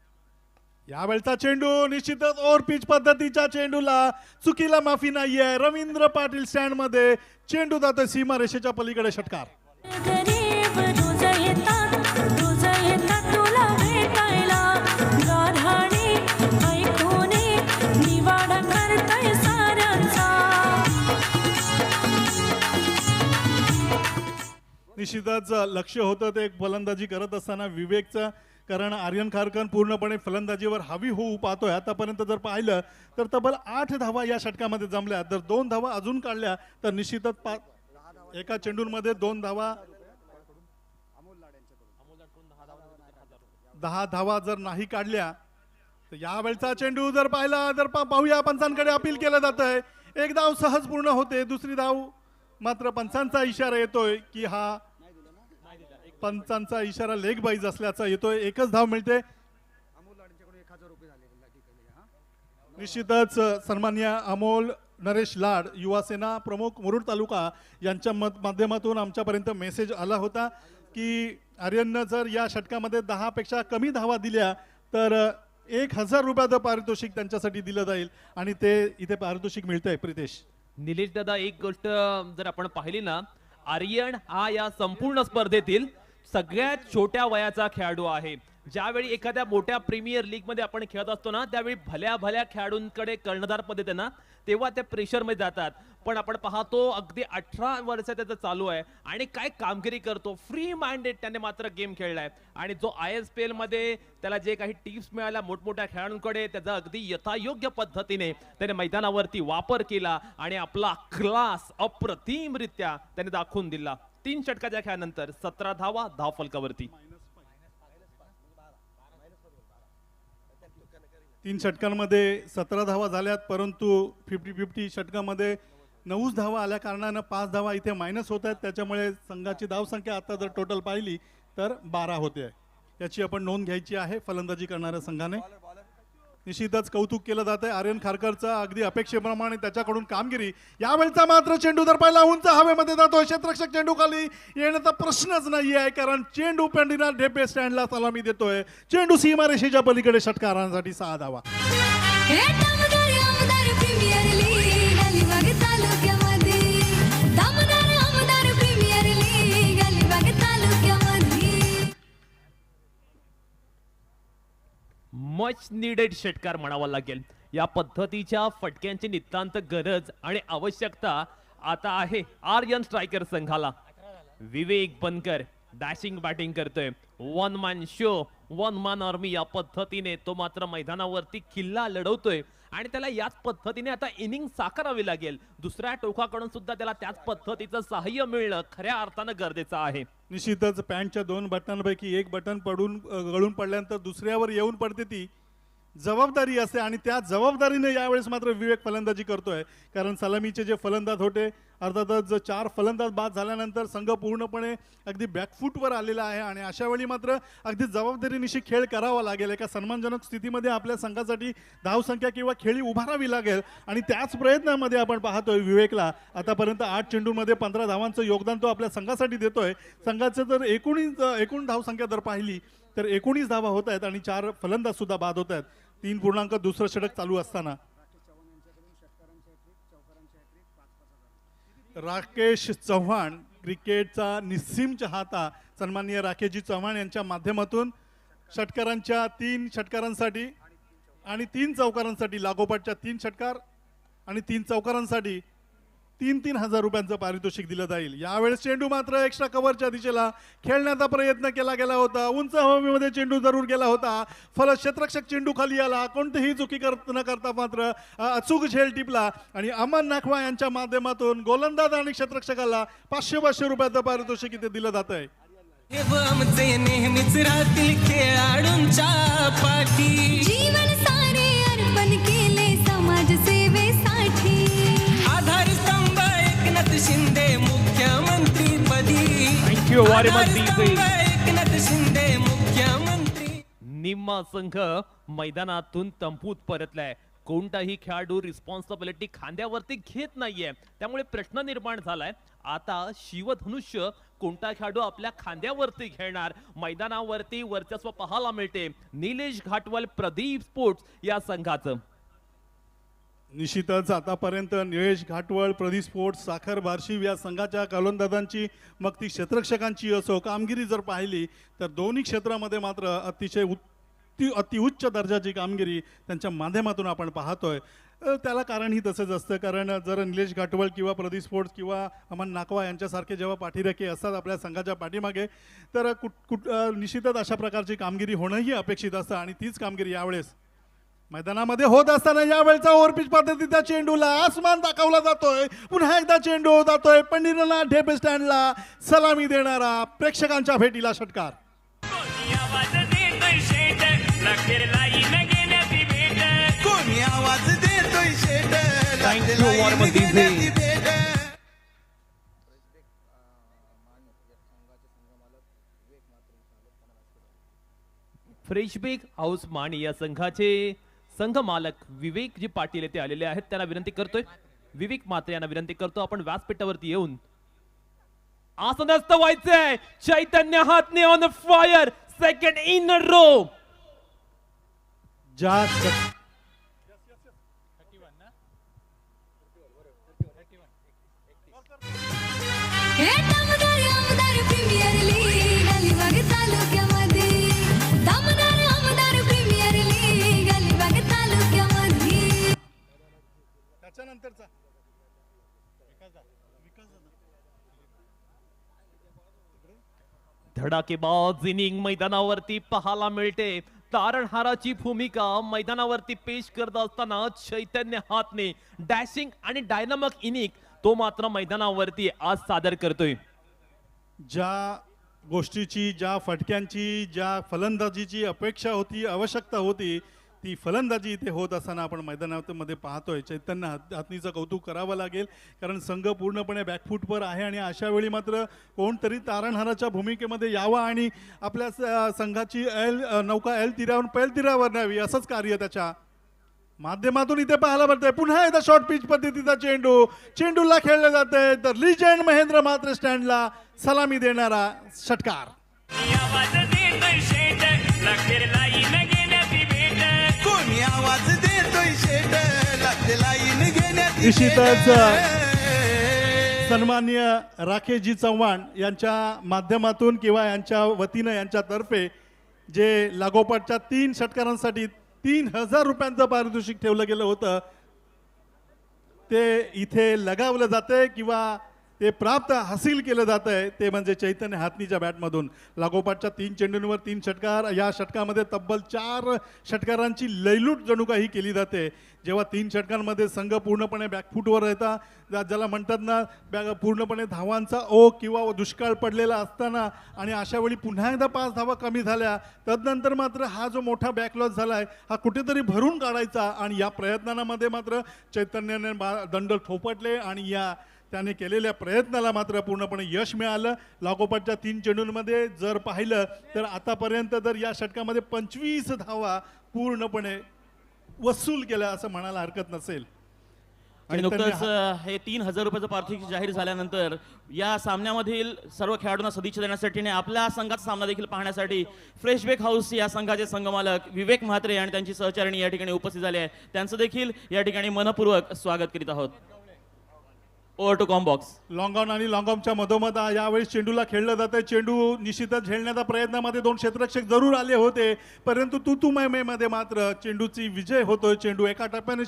यावेळचा चेंडू निश्चितच ओव्हर पिच पद्धतीच्या चेंडूला चुकीला माफी नाहीये. रवींद्र पाटील स्टँड मध्ये चेंडू जातोय सीमारेषेच्या पलीकडे. षटकार. गरीब रोज येतात तुला भेटायला गाढाणे ऐकूने निवाडा करताय साऱ्यांचा. निश्चितच लक्ष होतं ते फलंदाजी करत असताना विवेकचं, कारण आर्यन खारकर पूर्णपणे फलंदाजीवर हवी होऊ पाहतोय. आतापर्यंत जर पाहिलं तर तब्बल 8 धावा या षटकामध्ये जमल्या. जर 2 धावा अजून काढल्या तर निश्चितच एका चेंडूमध्ये 2 धावा, 10 धावा जर नाही काढल्या तर यावेळचा चेंडू जर पाहिला तर पाहूया पंचांकडे अपील केलं जात आहे. एक धाव सहज पूर्ण होते, दुसरी धाव मात्र पंचांचा इशारा येतोय की हा पंचांचा इशारा लेग बाईज असल्याचा येतोय. एकच धाव मिळते. निश्चितच सन्मान्य अमोल नरेश लाड युवा सेना प्रमुख मुरुड तालुका यांच्या माध्यमातून आमच्यापर्यंत मेसेज आला होता की आर्यननं जर या षटकामध्ये 10 पेक्षा कमी धावा दिल्या तर 1000 रुपयाचं पारितोषिक त्यांच्यासाठी दिलं जाईल आणि ते इथे पारितोषिक मिळतंय. प्रितेश. निलेश दादा, एक गोष्ट जर आपण पाहिली ना, आर्यन हा या संपूर्ण स्पर्धेतील सगळ्यात छोट्या वयाचा खेळाडू आहे. ज्यावेळी एखाद्या मोठ्या प्रीमियर लीग मध्ये आपण खेळत असतो ना, त्यावेळी भल्या भल्या खेळाडूंकडे कर्णधार पद येते ना, तेव्हा त्या प्रेशर मध्ये जातात. पण आपण पाहतो अगदी 18 वर्ष त्याचं चालू आहे आणि काय कामगिरी करतो. फ्री माइंडेड त्याने मात्र गेम खेळलाय आणि जो ISPL मध्ये त्याला जे काही टिप्स मिळाल्या मोठमोठ्या खेळाडूंकडे, त्याचा अगदी यथायोग्य पद्धतीने त्याने मैदानावरती वापर केला आणि आपला क्लास अप्रतिमरित्या त्याने दाखवून दिला. 3 षटकाच्या खेळानंतर 17 धावा धावफलकावरती. 3 षटकांमध्ये 17 धावा झाल्यात, परंतु 50-50 षटकामध्ये 9 धावा आल्या कारणानं 5 धावा इथे मायनस होत आहेत. त्याच्यामुळे संघाची धावसंख्या आता जर टोटल पाहिली तर 12 होते आहे. याची आपण नोंद घ्यायची आहे फलंदाजी करणाऱ्या संघाने. निश्चितच कौतुक केलं जात आहे आर्यन खारकरचं, अगदी अपेक्षेप्रमाणे त्याच्याकडून कामगिरी. यावेळचा मात्र चेंडू जर पाहिला उंच हवेमध्ये जातोय. क्षेत्ररक्षक चेंडू खाली येण्याचा प्रश्नच नाही आहे, कारण चेंडू पेंडिना ढेपे स्टँडला सलामी देतोय. चेंडू सीमारेषेच्या पलीकडे. षटकारांसाठी 6 धावा. हे दमदार आमदार प्रीमियर लीग अलिबाग तालुक्यामध्ये. दमदार आमदार प्रीमियर लीग अलिबाग तालुक्यामध्ये. मच निडेड षटकार म्हणावा लागेल. या पद्धतीच्या फटक्यांची नितांत गरज आणि आवश्यकता आता आहे आर्यन स्ट्रायकर संघाला. विवेक बनकर डॅशिंग बॅटिंग करतोय. 1 मॅन शो 1 मॅन आर्मी या पद्धतीने तो मात्र मैदानावरती किल्ला लढवतोय आणि त्याला याच पद्धतीने आता इनिंग साकारावी लागेल. दुसऱ्या टोकाकडून सुद्धा त्याला त्याच पद्धतीचं सहाय्य मिळणं खऱ्या अर्थानं गरजेचं आहे. निश्चितच पॅन्टच्या 2 बटनांपैकी एक बटन गळून पडल्यानंतर दुसऱ्यावर येऊन पडते ती जबाबदारी असते आणि त्या जबाबदारीने यावेळेस मात्र विवेक फलंदाजी करतोय. कारण सलामीचे जे फलंदाज होते, अर्थातच 4 फलंदाज बाद झाल्यानंतर संघ पूर्णपणे अगदी बॅकफूटवर आलेला आहे आणि अशा वेळी मात्र अगदी जबाबदारीनिशी खेळ करावा लागेल. एका सन्मानजनक स्थितीमध्ये आपल्या संघासाठी धावसंख्या किंवा खेळी उभारावी लागेल आणि त्याच प्रयत्नामध्ये आपण पाहतोय विवेकला. आतापर्यंत 8 चेंडूमध्ये 15 धावांचं योगदान तो आपल्या संघासाठी देतोय. संघाचं जर एकूण धावसंख्या जर पाहिली तर 19 धावा होत आहेत आणि 4 फलंदाज सुद्धा बाद होत आहेत. 3 दुसरं षटक चालू असताना राकेश चव्हाण, क्रिकेटचा निस्सीम चाहता सन्माननीय राकेशजी चव्हाण यांच्या माध्यमातून षटकारांच्या 3 षटकारांसाठी आणि 3 चौकारांसाठी, लागोपाठच्या 3 षटकार आणि 3 चौकारांसाठी 3,000 रुपयांचं पारितोषिक दिलं जाईल. यावेळेस चेंडू मात्र एक्स्ट्रा कव्हरच्या दिशेला खेळण्याचा प्रयत्न केला गेला होता. उंच हवेमध्ये चेंडू जरूर गेला होता. क्षेत्ररक्षक चेंडू खाली आला. कोणतीही चुकी न करता मात्र अचूक झेल टिपला आणि अमन नाखवा यांच्या माध्यमातून गोलंदाज आणि क्षेत्ररक्षकाला 500 रुपयाचं पारितोषिक इथे दिलं जात आहे. आमचे नेहमीच राहतील खेळाडूंच्या पाठी. जीवन सारे अर्पण केले समाज सेवेसाठी. आधारस्तंभ एकनाथ शिंदे मुख्यमंत्री पदी. Thank you very much. Eknath Shinde मुख्यमंत्री. निम्मा संघ मैदानातून तंबूत परतलाय. कोणताही खेळाडू रिस्पॉन्सिबिलिटी खांद्यावरती घेत नाहीये. त्यामुळे प्रश्न निर्माण झालाय आता शिवधनुष्य कोणता खेळाडू आपल्या खांद्यावरती खेळणार, मैदानावरती वर्चस्व पाहायला मिळते निलेश घाटवल प्रदीप स्पोर्ट्स या संघाचं. निश्चितच आतापर्यंत निलेश घाटवळ, प्रदीप स्पोर्ट्स, साखर बार्शी या संघाच्या गोलंदाजांची मग ती क्षेत्ररक्षकांची असो कामगिरी जर पाहिली तर दोन्ही क्षेत्रामध्ये मात्र अतिशय अतिउच्च दर्जाची कामगिरी त्यांच्या माध्यमातून आपण पाहतोय. त्याला कारणही तसंच असतं, कारण जर निलेश घाटवळ किंवा प्रदीप स्पोर्ट्स किंवा अमन नाकवा यांच्यासारखे जेव्हा पाठीराखे असतात आपल्या संघाच्या पाठीमागे तर निश्चितच अशा प्रकारची कामगिरी होणंही अपेक्षित असतं आणि तीच कामगिरी यावेळेस मैदानामध्ये होत असताना यावेळचा ओव्हरपिच पद्धतीचा चेंडूला आसमान दाखवला जातोय. पुन्हा एकदा चेंडू जातोय पंढरीनाथ ढेपे स्टँडला, सलामी देणारा प्रेक्षकांच्या भेटीला षटकार. कोणी आवाज देतोय शेट Thank you, Warman DJ. Freshbake house माणी या संघाचे संघ मालक विवेक जी पाटील येथे आलेले आहेत त्यांना विनंती करतोय, विवेक मात्र यांना विनंती करतो आपण व्यासपीठावरती येऊन आसनस्थ व्हायचंय. Chaitanya Hatne on fire, second in row. ज्या हे दमदार आमदार प्रीमियर लीग अलिबाग तालुक्यामध्ये, दमदार आमदार प्रीमियर लीग अलिबाग तालुक्यामध्ये. त्याच्यानंतरचा धडाकेबाज इनिंग मैदानावरती पाहायला मिळते. तारणहाराची भूमिका मैदानावरती पेश करत असताना चैतन्य हातने डॅशिंग आणि डायनामिक इनिंग तो मात्र मैदानावरती आज सादर करतोय. ज्या गोष्टीची, ज्या फटक्यांची, ज्या फलंदाजीची अपेक्षा होती, आवश्यकता होती, ती फलंदाजी इथे होत असताना आपण मैदानामध्ये पाहतोय. चैतन्य हातनीचं कौतुक करावं लागेल, कारण संघ पूर्णपणे बॅकफूटवर आहे आणि अशा वेळी मात्र कोणतरी तारणहाराच्या भूमिकेमध्ये यावं आणि आपल्या संघाची नौका तीरावरून पैल तीरावर न्यावी असंच कार्य त्याच्या माध्यमातून इथे पाहायला मिळतंय. पुन्हा एकदा शॉर्ट पिच पद्धतीचा चेंडूला खेळले जाते तर लिजेंड महेंद्र मात्र स्टँडला सलामी देणारा षटकार. कोणी आवाज देतोय शेट लाईन घेण्यात निश्चितच सन्माननीय राकेशजी चव्हाण यांच्या माध्यमातून किंवा यांच्या वतीनं यांच्यातर्फे जे लागोपाठच्या 3 षटकारांसाठी 3000 रुपयांचं पारितोषिक ठेवलं गेलं होतं ते इथे लगावलं जातंय किंवा ते प्राप्त हासिल केलं जात आहे. ते म्हणजे चैतन्य हातनीच्या बॅटमधून लागोपाठच्या 3 चेंडूंवर 3 षटकार. या षटकामध्ये तब्बल 4 षटकारांची लयलूट जणू काही केली जाते. जेव्हा 3 षटकांमध्ये संघ पूर्णपणे बॅकफूटवर येतात, ज्याला म्हणतात ना पूर्णपणे धावांचा ओघ किंवा दुष्काळ पडलेला असताना आणि अशा वेळी पुन्हा एकदा 5 धावा कमी झाल्या, तदनंतर मात्र हा जो मोठा बॅकलॉस झाला आहे हा कुठेतरी भरून काढायचा आणि या प्रयत्नांमध्ये मात्र चैतन्याने दंड थोपटले आणि या त्याने केलेल्या प्रयत्नाला मात्र पूर्णपणे यश मिळालं. लागोपाठच्या 3 चेंडूंमध्ये जर पाहिलं तर आतापर्यंत तर या षटकामध्ये 25 धावा पूर्णपणे वसूल केल्या असं म्हणायला हरकत नसेल. आणि नुकतंच हे 3000 रुपयाचं पारितोषिक जाहीर झाल्यानंतर या सामन्यामधील सर्व खेळाडूंना सदिच्छा देण्यासाठी आपल्या संघाचा सामना देखील पाहण्यासाठी फ्रेशबेक हाऊस या संघाचे संघमालक विवेक म्हात्रे आणि त्यांची सहचारिणी या ठिकाणी उपस्थित झाले आहे. त्यांचं देखील या ठिकाणी मनपूर्वक स्वागत करीत आहोत. Over to combox. लॉंगॉन आणि लॉंगॉनच्या मधोमध यावेळी चेंडूला खेळलं जातं. चेंडू निश्चितच झेलण्याच्या प्रयत्नामध्ये 2 क्षेत्ररक्षक जरूर आले होते, परंतु तू मध्ये मात्र चेंडूची विजय होतोय. चेंडू एका टप्प्याने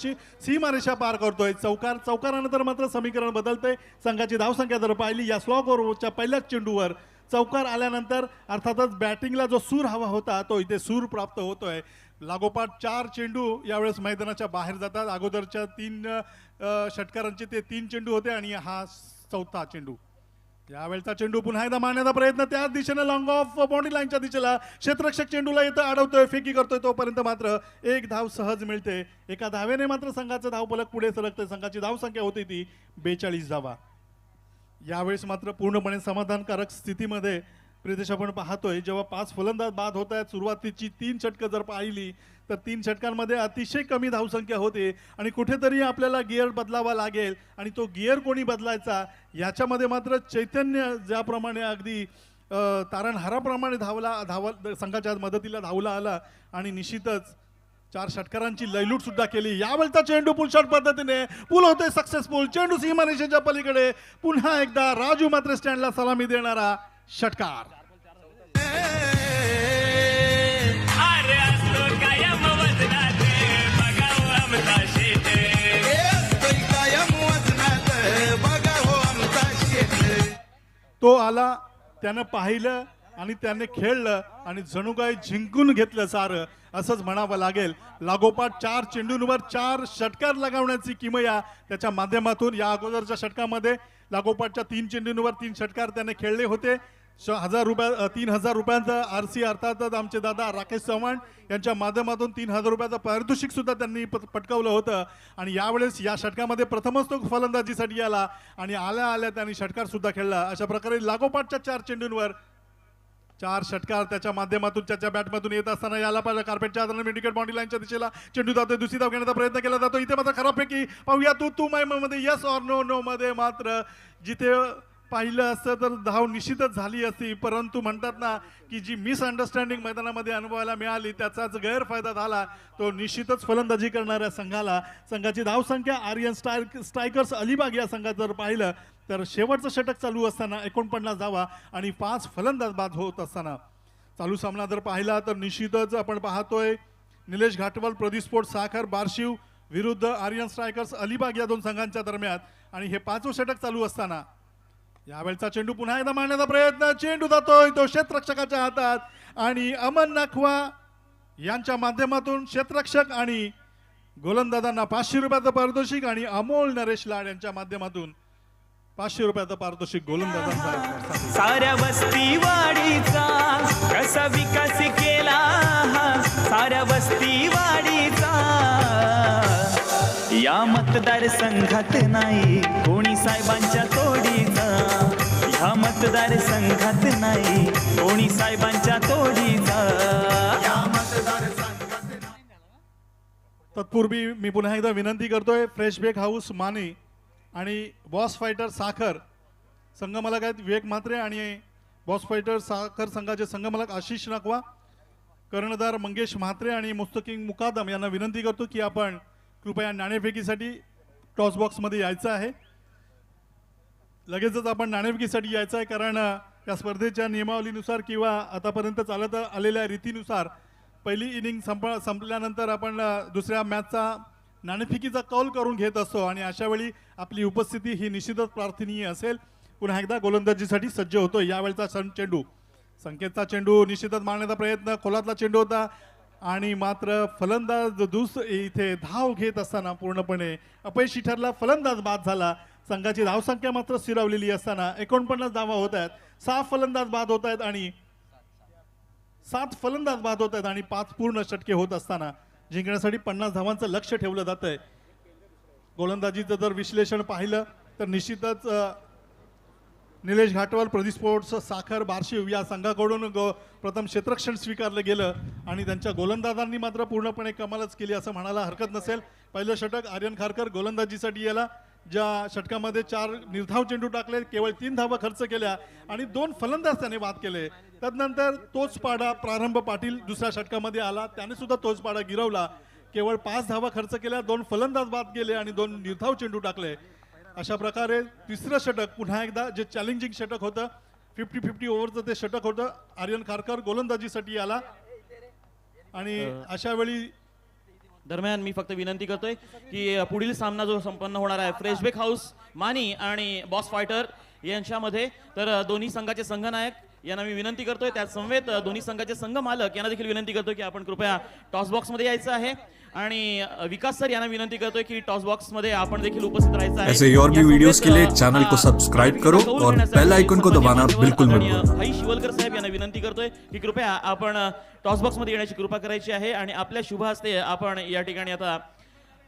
सीमारेषा पार करतोय. चौकारानंतर मात्र समीकरण बदलतंय. संघाची धावसंख्या जर पाहिली या स्लॉग ओव्हरच्या पहिल्याच चेंडूवर चौकार आल्यानंतर अर्थातच बॅटिंगला जो सूर हवा होता तो इथे सूर प्राप्त होतोय. लागोपाठ 4 चेंडू यावेळेस मैदानाच्या बाहेर जातात. अगोदरच्या 3 षटकारांचे ते 3 चेंडू होते आणि हा 4था चेंडू. यावेळचा चेंडू पुन्हा एकदा मारण्याचा प्रयत्न त्याच दिशेने लॉंग ऑफ बाउंड्री लाईनच्या दिशेला. क्षेत्ररक्षक चेंडूला येतं, अडवतोय, फेकी करतोय, तोपर्यंत मात्र 1 धाव सहज मिळते. एका धावेने मात्र संघाचं धावफलक पुढे सरकतंय. संघाची धावसंख्या होती ती 42 धावा. यावेळेस मात्र पूर्णपणे समाधानकारक स्थितीमध्ये प्रितेश आपण पाहतोय जेव्हा 5 फलंदाज बाद होत आहेत, सुरुवातीची 3 षटकं जर पाहिली तर 3 षटकांमध्ये अतिशय कमी धावसंख्या होते आणि कुठेतरी आपल्याला गिअर बदलावा लागेल आणि तो गिअर कोणी बदलायचा याच्यामध्ये मात्र चैतन्य ज्याप्रमाणे अगदी तारणहाराप्रमाणे संघाच्या मदतीला धावला आला आणि निश्चितच 4 षटकारांची लयलूट सुद्धा केली. यावेळचा चेंडू पुल शॉट पद्धतीने पूल होतोय सक्सेसफुल. चेंडू सीमारेषेच्या पलीकडे पुन्हा एकदा राजू मात्र स्टँडला सलामी देणारा षटकार. तो आला, त्यानं पाहिलं आणि त्याने खेळलं आणि जणू काही जिंकून घेतलं सारं असंच म्हणावं लागेल. लागोपाठ 4 चेंडूंवर 4 षटकार लगावण्याची किमया त्याच्या माध्यमातून या अगोदरच्या षटकामध्ये लागोपाठच्या 3 चेंडूंवर 3 षटकार त्याने खेळले होते. 3,000 रुपयांचा RC अर्थातच आमचे दादा राकेश चव्हाण यांच्या माध्यमातून 3,000 रुपयाचं पारितोषिक सुद्धा त्यांनी पटकावलं होतं आणि यावेळेस या षटकामध्ये प्रथमच तो फलंदाजीसाठी आला आणि आल्या त्यांनी षटकार सुद्धा खेळला. अशा प्रकारे लागोपाठच्या 4 चेंडूंवर 4 षटकार त्याच्या माध्यमातून त्याच्या बॅटमधून येत असताना याला पाहिजे कार्पेटच्या आधाराने मिडविकेट बाउंड्री लाईनच्या दिशेला चेंडू जातोय. दुसरी धाव घेण्याचा प्रयत्न केला जातो. इथे मात्र खराबपैकी पाहूया तू मध्ये यस ऑर नो मध्ये मात्र जिथे पाहिलं असतं तर धाव निश्चितच झाली असती, परंतु म्हणतात ना की जी मिसअंडरस्टँडिंग मैदानामध्ये अनुभवायला मिळाली त्याचाच गैरफायदा झाला. तो निश्चितच फलंदाजी करणाऱ्या संघाची धावसंख्या आर्यन स्ट्रायकर्स अलिबाग या संघात जर पाहिलं तर शेवटचं षटक चालू असताना 49 धावा आणि 5 फलंदाज बाद होत असताना चालू सामना जर पाहिला तर निश्चितच आपण पाहतोय निलेश घाटवल प्रदीप स्पोर्ट्स साखर बार्शिव विरुद्ध आर्यन स्ट्रायकर्स अलिबाग या 2 संघांच्या दरम्यान आणि हे 5वं षटक चालू असताना यावेळचा चेंडू पुन्हा एकदा मारण्याचा प्रयत्न. चेंडू जातोय तो क्षेत्ररक्षकाच्या हातात आणि अमन नखवा यांच्या माध्यमातून क्षेत्ररक्षक आणि गोलंदाजांना 500 रुपयाचं पारितोषिक आणि अमोल नरेश लाड यांच्या माध्यमातून 500 रुपयाचं पारितोषिक गोलंदाजांचा. साऱ्या वस्ती वाडीचा कसा विकास केला, साऱ्या वस्ती वाडीचा या मतदारसंघात नाही कोणी साहेबांच्या तोडीचा, ह्या मतदारसंघात नाही कोणी साहेबांच्या तोडीचा. तत्पूर्वी मी पुन्हा एकदा विनंती करतोय फ्रेशबेक हाऊस माने आणि बॉस फायटर साखर संघमालक आहेत विवेक म्हात्रे आणि बॉस फायटर साखर संघाचे संघमालक आशिष नकवा, कर्णधार मंगेश म्हात्रे आणि मुस्तकिंग मुकादम यांना विनंती करतो की आपण कृपया नाणेफेकीसाठी टॉस बॉक्समध्ये यायचं आहे. लगेचच आपण नाणेफेकीसाठी यायचं आहे कारण या स्पर्धेच्या नियमावलीनुसार किंवा आतापर्यंत चालत आलेल्या रीतीनुसार पहिली इनिंग संपल्यानंतर आपण दुसऱ्या मॅचचा नाणेफेकीचा कौल करून घेत असतो आणि अशा वेळी आपली उपस्थिती ही निश्चितच प्रार्थनीय असेल. पुन्हा एकदा गोलंदाजीसाठी सज्ज होतो. यावेळचा चेंडू संकेतचा चेंडू निश्चितच मारण्याचा प्रयत्न खोलातला चेंडू होता आणि मात्र फलंदाज इथे धाव घेत असताना पूर्णपणे अपयशी ठरला. फलंदाज बाद झाला. संघाची धावसंख्या मात्र स्थिरावलेली असताना 49 धावा होत आहेत. 6 फलंदाज बाद होत आहेत आणि 7 फलंदाज बाद होत आहेत आणि 5 पूर्ण षटके होत असताना जिंकण्यासाठी 50 धावांचं लक्ष ठेवलं जात आहे. गोलंदाजीचं जर विश्लेषण पाहिलं तर निश्चितच निलेश घाटवल प्रदीप स्पोर्ट्स साखर बार्शिव या संघाकडून प्रथम क्षेत्ररक्षण स्वीकारलं गेलं आणि त्यांच्या गोलंदाजांनी मात्र पूर्णपणे कमालच केली असं म्हणायला हरकत नसेल. पहिलं षटक आर्यन खारकर गोलंदाजीसाठी याला ज्या षटकामध्ये 4 निर्धाव चेंडू टाकले, केवळ 3 धावा खर्च केल्या आणि 2 फलंदाज त्याने बाद केले. तदनंतर तोच पाडा प्रारंभ पाटील दुसऱ्या षटकामध्ये आला, त्याने सुद्धा तोच पाडा गिरवला. केवळ 5 धावा खर्च केल्या, 2 फलंदाज बाद केले आणि 2 निर्धाव चेंडू टाकले. अशा प्रकारे तिसरं षटक पुन्हा एकदा जे चॅलेंजिंग षटक होतं 50-50 ओव्हरचं ते षटक होतं. आर्यन खारकर गोलंदाजीसाठी आला आणि अशा वेळी दरम्यान मी फक्त विनंती करतोय की पुढील सामना जो संपन्न होणार आहे फ्रेशबेक हाऊस मानी आणि बॉस फायटर यांच्यामध्ये, तर दोन्ही संघाचे संघनायक यांना मी विनंती करतोय, त्या समवेत दोन्ही संघाचे संघ मालक यांना देखील विनंती करतोय की आपण कृपया टॉस बॉक्स मध्ये यायचं आहे आणि विकास सर यांना विनंती करतोय की टॉस बॉक्स मध्ये आपण देखील उपस्थित राहायचं आहे. ऐसे और भी वीडियोस के लिए चैनल को सब्सक्राइब करो और बेल आइकन को दबाना बिल्कुल मत भूलना. भाई शिवलकर साहेब यांना विनंती करतोय की कृपया आपण टॉस बॉक्स मध्ये येण्याची कृपा करायची आहे आणि आपल्या शुभ हस्ते आपण या ठिकाणी आता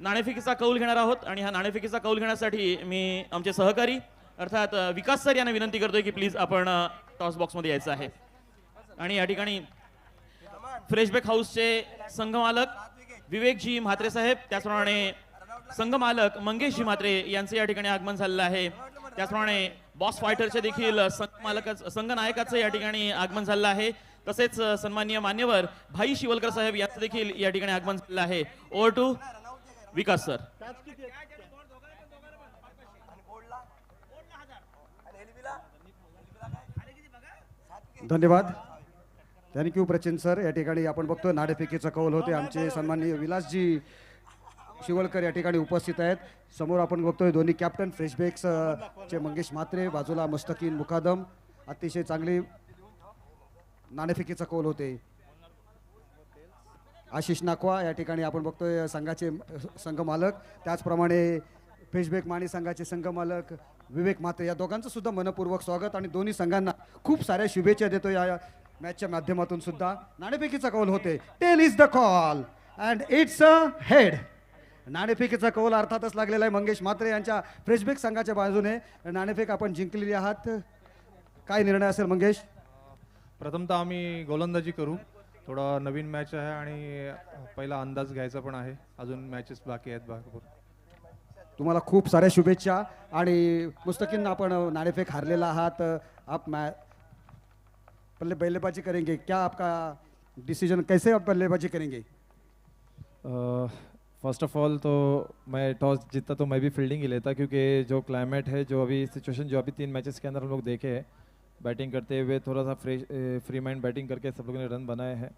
नाणेफेकीचा कौल घेणार आहोत आणि हा नाणेफेकीचा कौल घेण्यासाठी मी आमचे सहकारी अर्थात विकास सर यांना विनंती करतोय की प्लीज आपण टॉस बॉक्स मध्ये यायचं आहे. आणि या ठिकाणी फ्रेशबेक हाऊसचे संघमालक विवेकजी म्हात्रे साहेब, त्याचप्रमाणे संघमालक मंगेशजी म्हात्रे यांचे या ठिकाणी आगमन झालेलं आहे. त्याचप्रमाणे बॉस फायटरचे देखील संघनायकाचं या ठिकाणी आगमन झालेलं आहे. तसेच सन्माननीय मान्यवर भाई शिवलकर साहेब यांचं देखील या ठिकाणी आगमन झालेलं आहे. Over to Vikas sir. धन्यवाद, थँक्यू प्रचिन सर. या ठिकाणी आपण बघतोय नाणेफेकीचा कौल होते. आमचे सन्माननीय विलासजी शिवलकर या ठिकाणी उपस्थित आहेत. समोर आपण बघतोय दोन्ही कॅप्टन फ्रेशबेक्स चे मंगेश म्हात्रे, बाजूला मुस्तकीन मुकादम. अतिशय चांगली नाणेफेकीचा कौल होते. आशिष नाकवा या ठिकाणी आपण बघतोय संघाचे संघमालक, त्याचप्रमाणे फ्रेशबेक माणी संघाचे संघमालक विवेक म्हात्रे. या दोघांचं सुद्धा मनपूर्वक स्वागत आणि दोन्ही संघांना खूप साऱ्या शुभेच्छा देतो या मॅचच्या माध्यमातून सुद्धा. नाणेफेकीचा कौल होते. Tail is the call and it's a head. नाणेफेकीचा कौल अर्थातच लागलेला आहे मंगेश म्हात्रे यांच्या फ्रेशबेक संघाच्या बाजूने. नाणेफेक आपण जिंकलेली आहात, काय निर्णय असेल मंगेश? प्रथमतः आम्ही गोलंदाजी करू. थोडा नवीन मॅच आहे आणि पहिला अंदाज घ्यायचा पण आहे. अजून मॅचेस बाकी आहेत भरपूर. तुम्हाला खूप साऱ्या शुभेच्छा. आणि मुस्तकीन आपण नाणेफेक हारलेला आहात, आप बल्लेबाजी करेंगे क्या? आपका डिसीजन कैसे आप बल्लेबाजी करेंगे? फर्स्ट ऑफ ऑल तो मैं टॉस जीतता तो मैं भी फील्डिंग ही लेता, क्योंकि जो क्लाइमेट है, जो अभी सिचुएशन जो अभी 3 मैचेस के अंदर हम लोग देखे हैं, बैटिंग करते हुए थोड़ा सा फ्री माइंड बैटिंग करके सब लोगों ने रन बनाए हैं.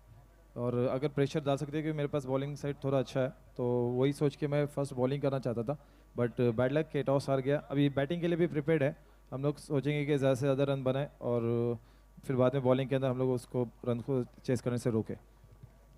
और अगर प्रेशर डाल सकते हैं कि मेरे पास बॉलिंग साइड थोड़ा अच्छा है, तो वही सोच के मैं फर्स्ट बॉलिंग करना चाहता था. But bad luck K toss हार गया. अभी बैटिंग के लिए भी प्रिपेयर्ड है. हम लोग सोचेंगे कि ज़्यादा से ज़्यादा रन बनाए और फिर बाद में बॉलिंग के अंदर हम लोग उसको रन को चेस करने से रोके.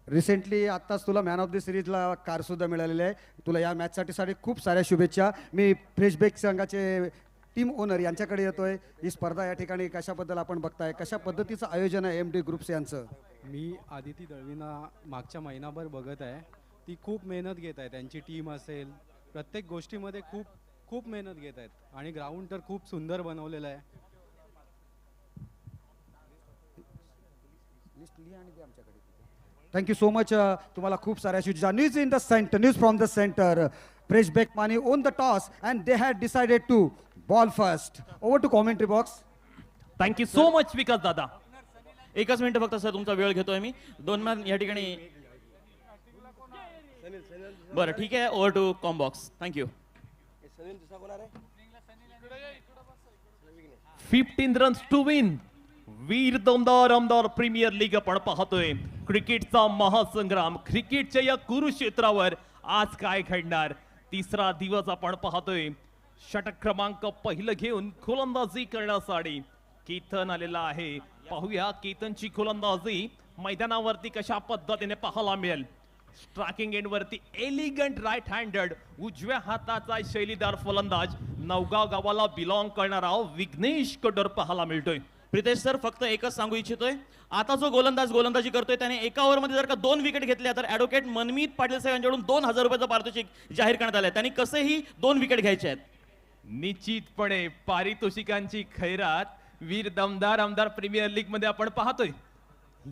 रिसेंटली आत्ताच तुला मॅन ऑफ द सिरीजला कारसुद्धा मिळालेली आहे. तुला या मॅचसाठी खूप साऱ्या शुभेच्छा. मी फ्रेशबेक संघाचे टीम ओनर यांच्याकडे येतोय. ही स्पर्धा या ठिकाणी कशाबद्दल आपण बघताय, कशा पद्धतीचं आयोजन आहे MD ग्रुप्स यांचं? मी आदिती दळवींना मागच्या महिनाभर बघत आहे. ती खूप मेहनत घेत आहे. त्यांची टीम असेल, प्रत्येक गोष्टीमध्ये खूप खूप मेहनत घेत आहेत आणि ग्राउंड तर खूप सुंदर बनवलेलं आहे. Thank you so much. तुम्हाला खूप साऱ्या शुभेच्छा. News in the centre, news from the centre. Freshbake मानी won the toss and they had decided to bowl first. Over to commentary box. Thank you so much Vikas दादा. एकच मिनिट फक्त सर, तुमचा वेळ घेतोय मी. 2 मॅन या ठिकाणी. बरं ठीक आहे. Over to com box. Thank you. 15 runs to win. वीर दमदार आमदार प्रीमियर लीग आपण पाहतोय. क्रिकेटचा महासंग्राम, क्रिकेटच्या या कुरुक्षेत्रावर आज काय घडणार? तिसरा दिवस आपण पाहतोय. षटक क्रमांक पहिलं घेऊन गोलंदाजी करण्यासाठी केतन आलेला आहे. पाहूया केतनची गोलंदाजी मैदानावरती कशा पद्धतीने पाहायला मिळेल. स्ट्रायकिंग एंड वरती एलिगंट राईट हँडेड उजव्या हाताचा शैलीदार फलंदाज नवगाव गावाला बिलॉंग करणारा विघ्नेश कडर पाहायला मिळतोय. प्रितेश सर, फक्त एकच सांगू इच्छितोय, आता जो गोलंदाजी करतोय त्याने एका ओव्हरमध्ये जर का 2 विकेट घेतल्या तर ॲडव्होकेट मनमीत पाटील साहेब यांच्याकडून 2000 रुपयाचं पारितोषिक जाहीर करण्यात आलंय. त्यांनी कसेही 2 विकेट घ्यायचे आहेत. निश्चितपणे पारितोषिकांची खैरात वीर दमदार आमदार प्रीमियर लीग मध्ये आपण पाहतोय.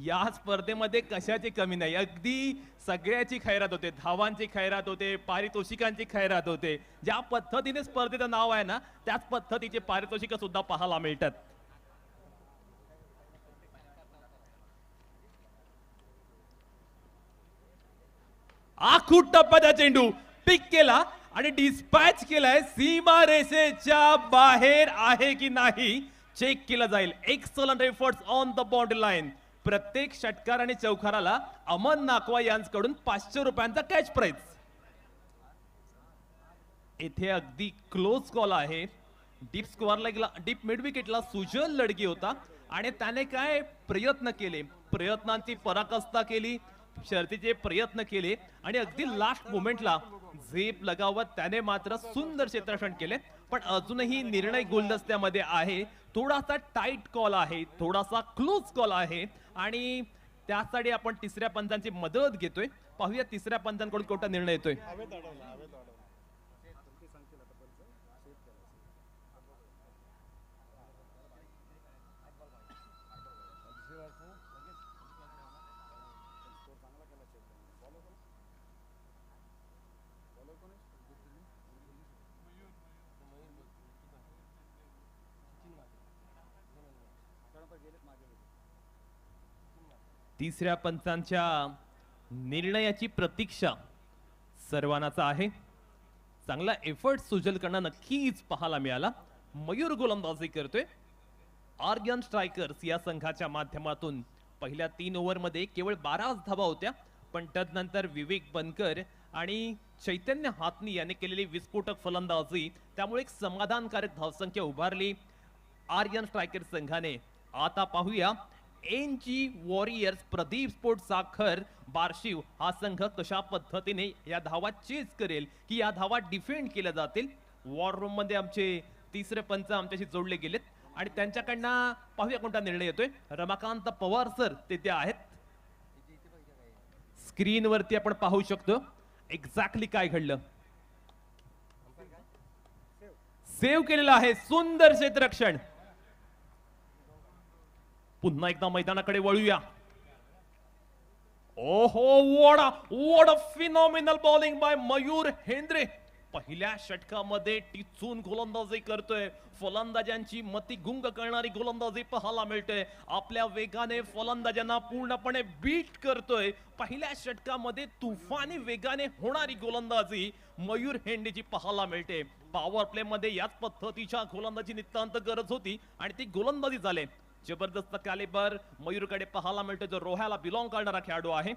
या स्पर्धेमध्ये कशाची कमी नाही. अगदी सगळ्याची खैरात होते. धावांची खैरात होते, पारितोषिकांची खैरात होते. ज्या पद्धतीने स्पर्धेचं नाव आहे ना, त्याच पद्धतीचे पारितोषिक सुद्धा पाहायला मिळतात. आखूट टप्प्याचा चेंडू पिक केला आणि डिस्पॅच केलाय. सीमा रेषेच्या बाहेर आहे की नाही चेक केला जाईल. Excellent efforts on the boundary line. प्रत्येक षटकार आणि चौकाराला अमन नाकवा यांच्याकडून 500 रुपयांचा कॅच प्राइज. येथे अगदी क्लोज कॉल आहे. डीप स्कोअरला गेला, डीप मिड विकेटला सुजल लडगी होता आणि त्याने काय प्रयत्न केले, प्रयत्नांची पराकाष्ठा केली, शर्तीचे प्रयत्न केले आणि अगदी लास्ट मोमेंटला झेप लगावत त्याने मात्र सुंदर क्षेत्ररक्षण केले. पण अजूनही निर्णय गुलदस्त्यामध्ये आहे. थोडासा टाईट कॉल आहे, थोडासा क्लोज कॉल आहे आणि त्यासाठी आपण तिसऱ्या पंचांची मदत घेतोय. पाहूया तिसऱ्या पंचांकडून कोणता निर्णय येतोय. तिसऱ्या पंचांच्या निर्णयाची प्रतीक्षा सर्वांनाच आहे. चांगला एफर्ट सुजलकडनं नक्कीच पाहायला मिळाला. मयूर गोलंदाजी करतोय. आर्यन स्ट्रायकर्स या संघाच्या माध्यमातून पहिल्या 3 ओव्हरमध्ये केवळ 12 धावा होत्या, पण तदनंतर विवेक बनकर आणि चैतन्य हातनी याने केलेली विस्फोटक फलंदाजी त्यामुळे एक समाधानकारक धावसंख्या उभारली आर्यन स्ट्रायकर संघाने. आता पाहूया एनजी वॉरियर्स प्रदीप स्पोर्ट साखर बार्शिव हा संघ कशा पद्धतीने या धावा चेज करेल की या धावा डिफेंड केल्या जातील. वॉर रूम मध्ये आमचे तिसरे पंच आमच्याशी जोडले गेलेत आणि त्यांच्याकडनं पाहूया कोणता निर्णय येतोय. रमाकांत पवार सर तेथे आहेत. स्क्रीनवरती आपण पाहू शकतो एक्झॅक्टली काय घडलं. सेव्ह केलेलं आहे. सुंदर क्षेत्ररक्षण. पुन्हा एकदा मैदानाकडे वळूया. ओहो what a phenomenal bowling bye Mayur Hendre. पहिल्या षटकामध्ये टिचून गोलंदाजी करतोय. फलंदाजांची मती गुंग करणारी गोलंदाजी पाहायला मिळते. आपल्या वेगाने फलंदाजांना पूर्णपणे बीट करतोय. पहिल्या षटकामध्ये तुफानी वेगाने होणारी गोलंदाजी मयूर हेंडेची पाहायला मिळते. पॉवर प्ले मध्ये याच पद्धतीच्या गोलंदाजी नितांत गरज होती आणि ती गोलंदाजी झाले. जबरदस्त कॅलिबर मयूरकडे पाहायला मिळतो जो रोह्याला बिलॉंग करणारा खेळाडू आहे.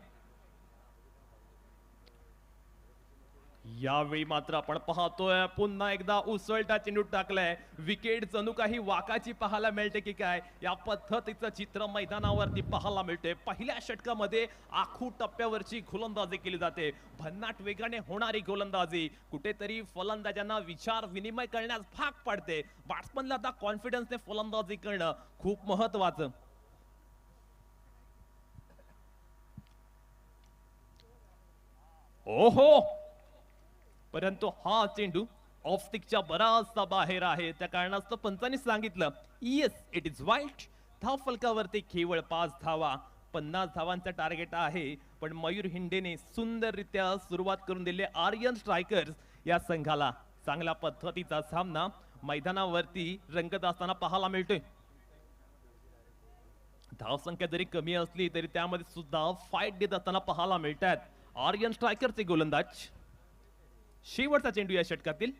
यावेळी मात्र आपण पाहतोय पुन्हा एकदा उसळता चेंडू टाकलाय. विकेट जणू काही वाकाची पाहायला मिळते की काय या पद्धतीचं चित्र मैदानावरती पाहायला मिळते. पहिल्या षटकामध्ये आखू टप्प्यावरची गोलंदाजी केली जाते. भन्नाट वेगाने होणारी गोलंदाजी कुठेतरी फलंदाजांना विचार विनिमय करण्यास भाग पाडते. बॅट्समनला आता कॉन्फिडन्सने फलंदाजी करणं खूप महत्वाचं. ओहो परंतु हा चेंडू ऑफ स्टिकच्या बराचसा बाहेर आहे. त्या कारणास्तव पंचांनी सांगितलं येस इट इज वाईट. धाव फलकावरती केवळ 5 धावा. 50 धावांचा टार्गेट आहे पण मयूर हिंडेने सुंदररित्या सुरुवात करून दिली. आर्यन स्ट्रायकर्स या संघाला चांगल्या पद्धतीचा सामना मैदानावरती रंगत असताना पाहायला मिळतोय. धावसंख्या जरी कमी असली तरी त्यामध्ये सुद्धा फाईट देत असताना पाहायला मिळतात आर्यन स्ट्रायकरचे गोलंदाज. शेवटचा चेंडू या षटकातील.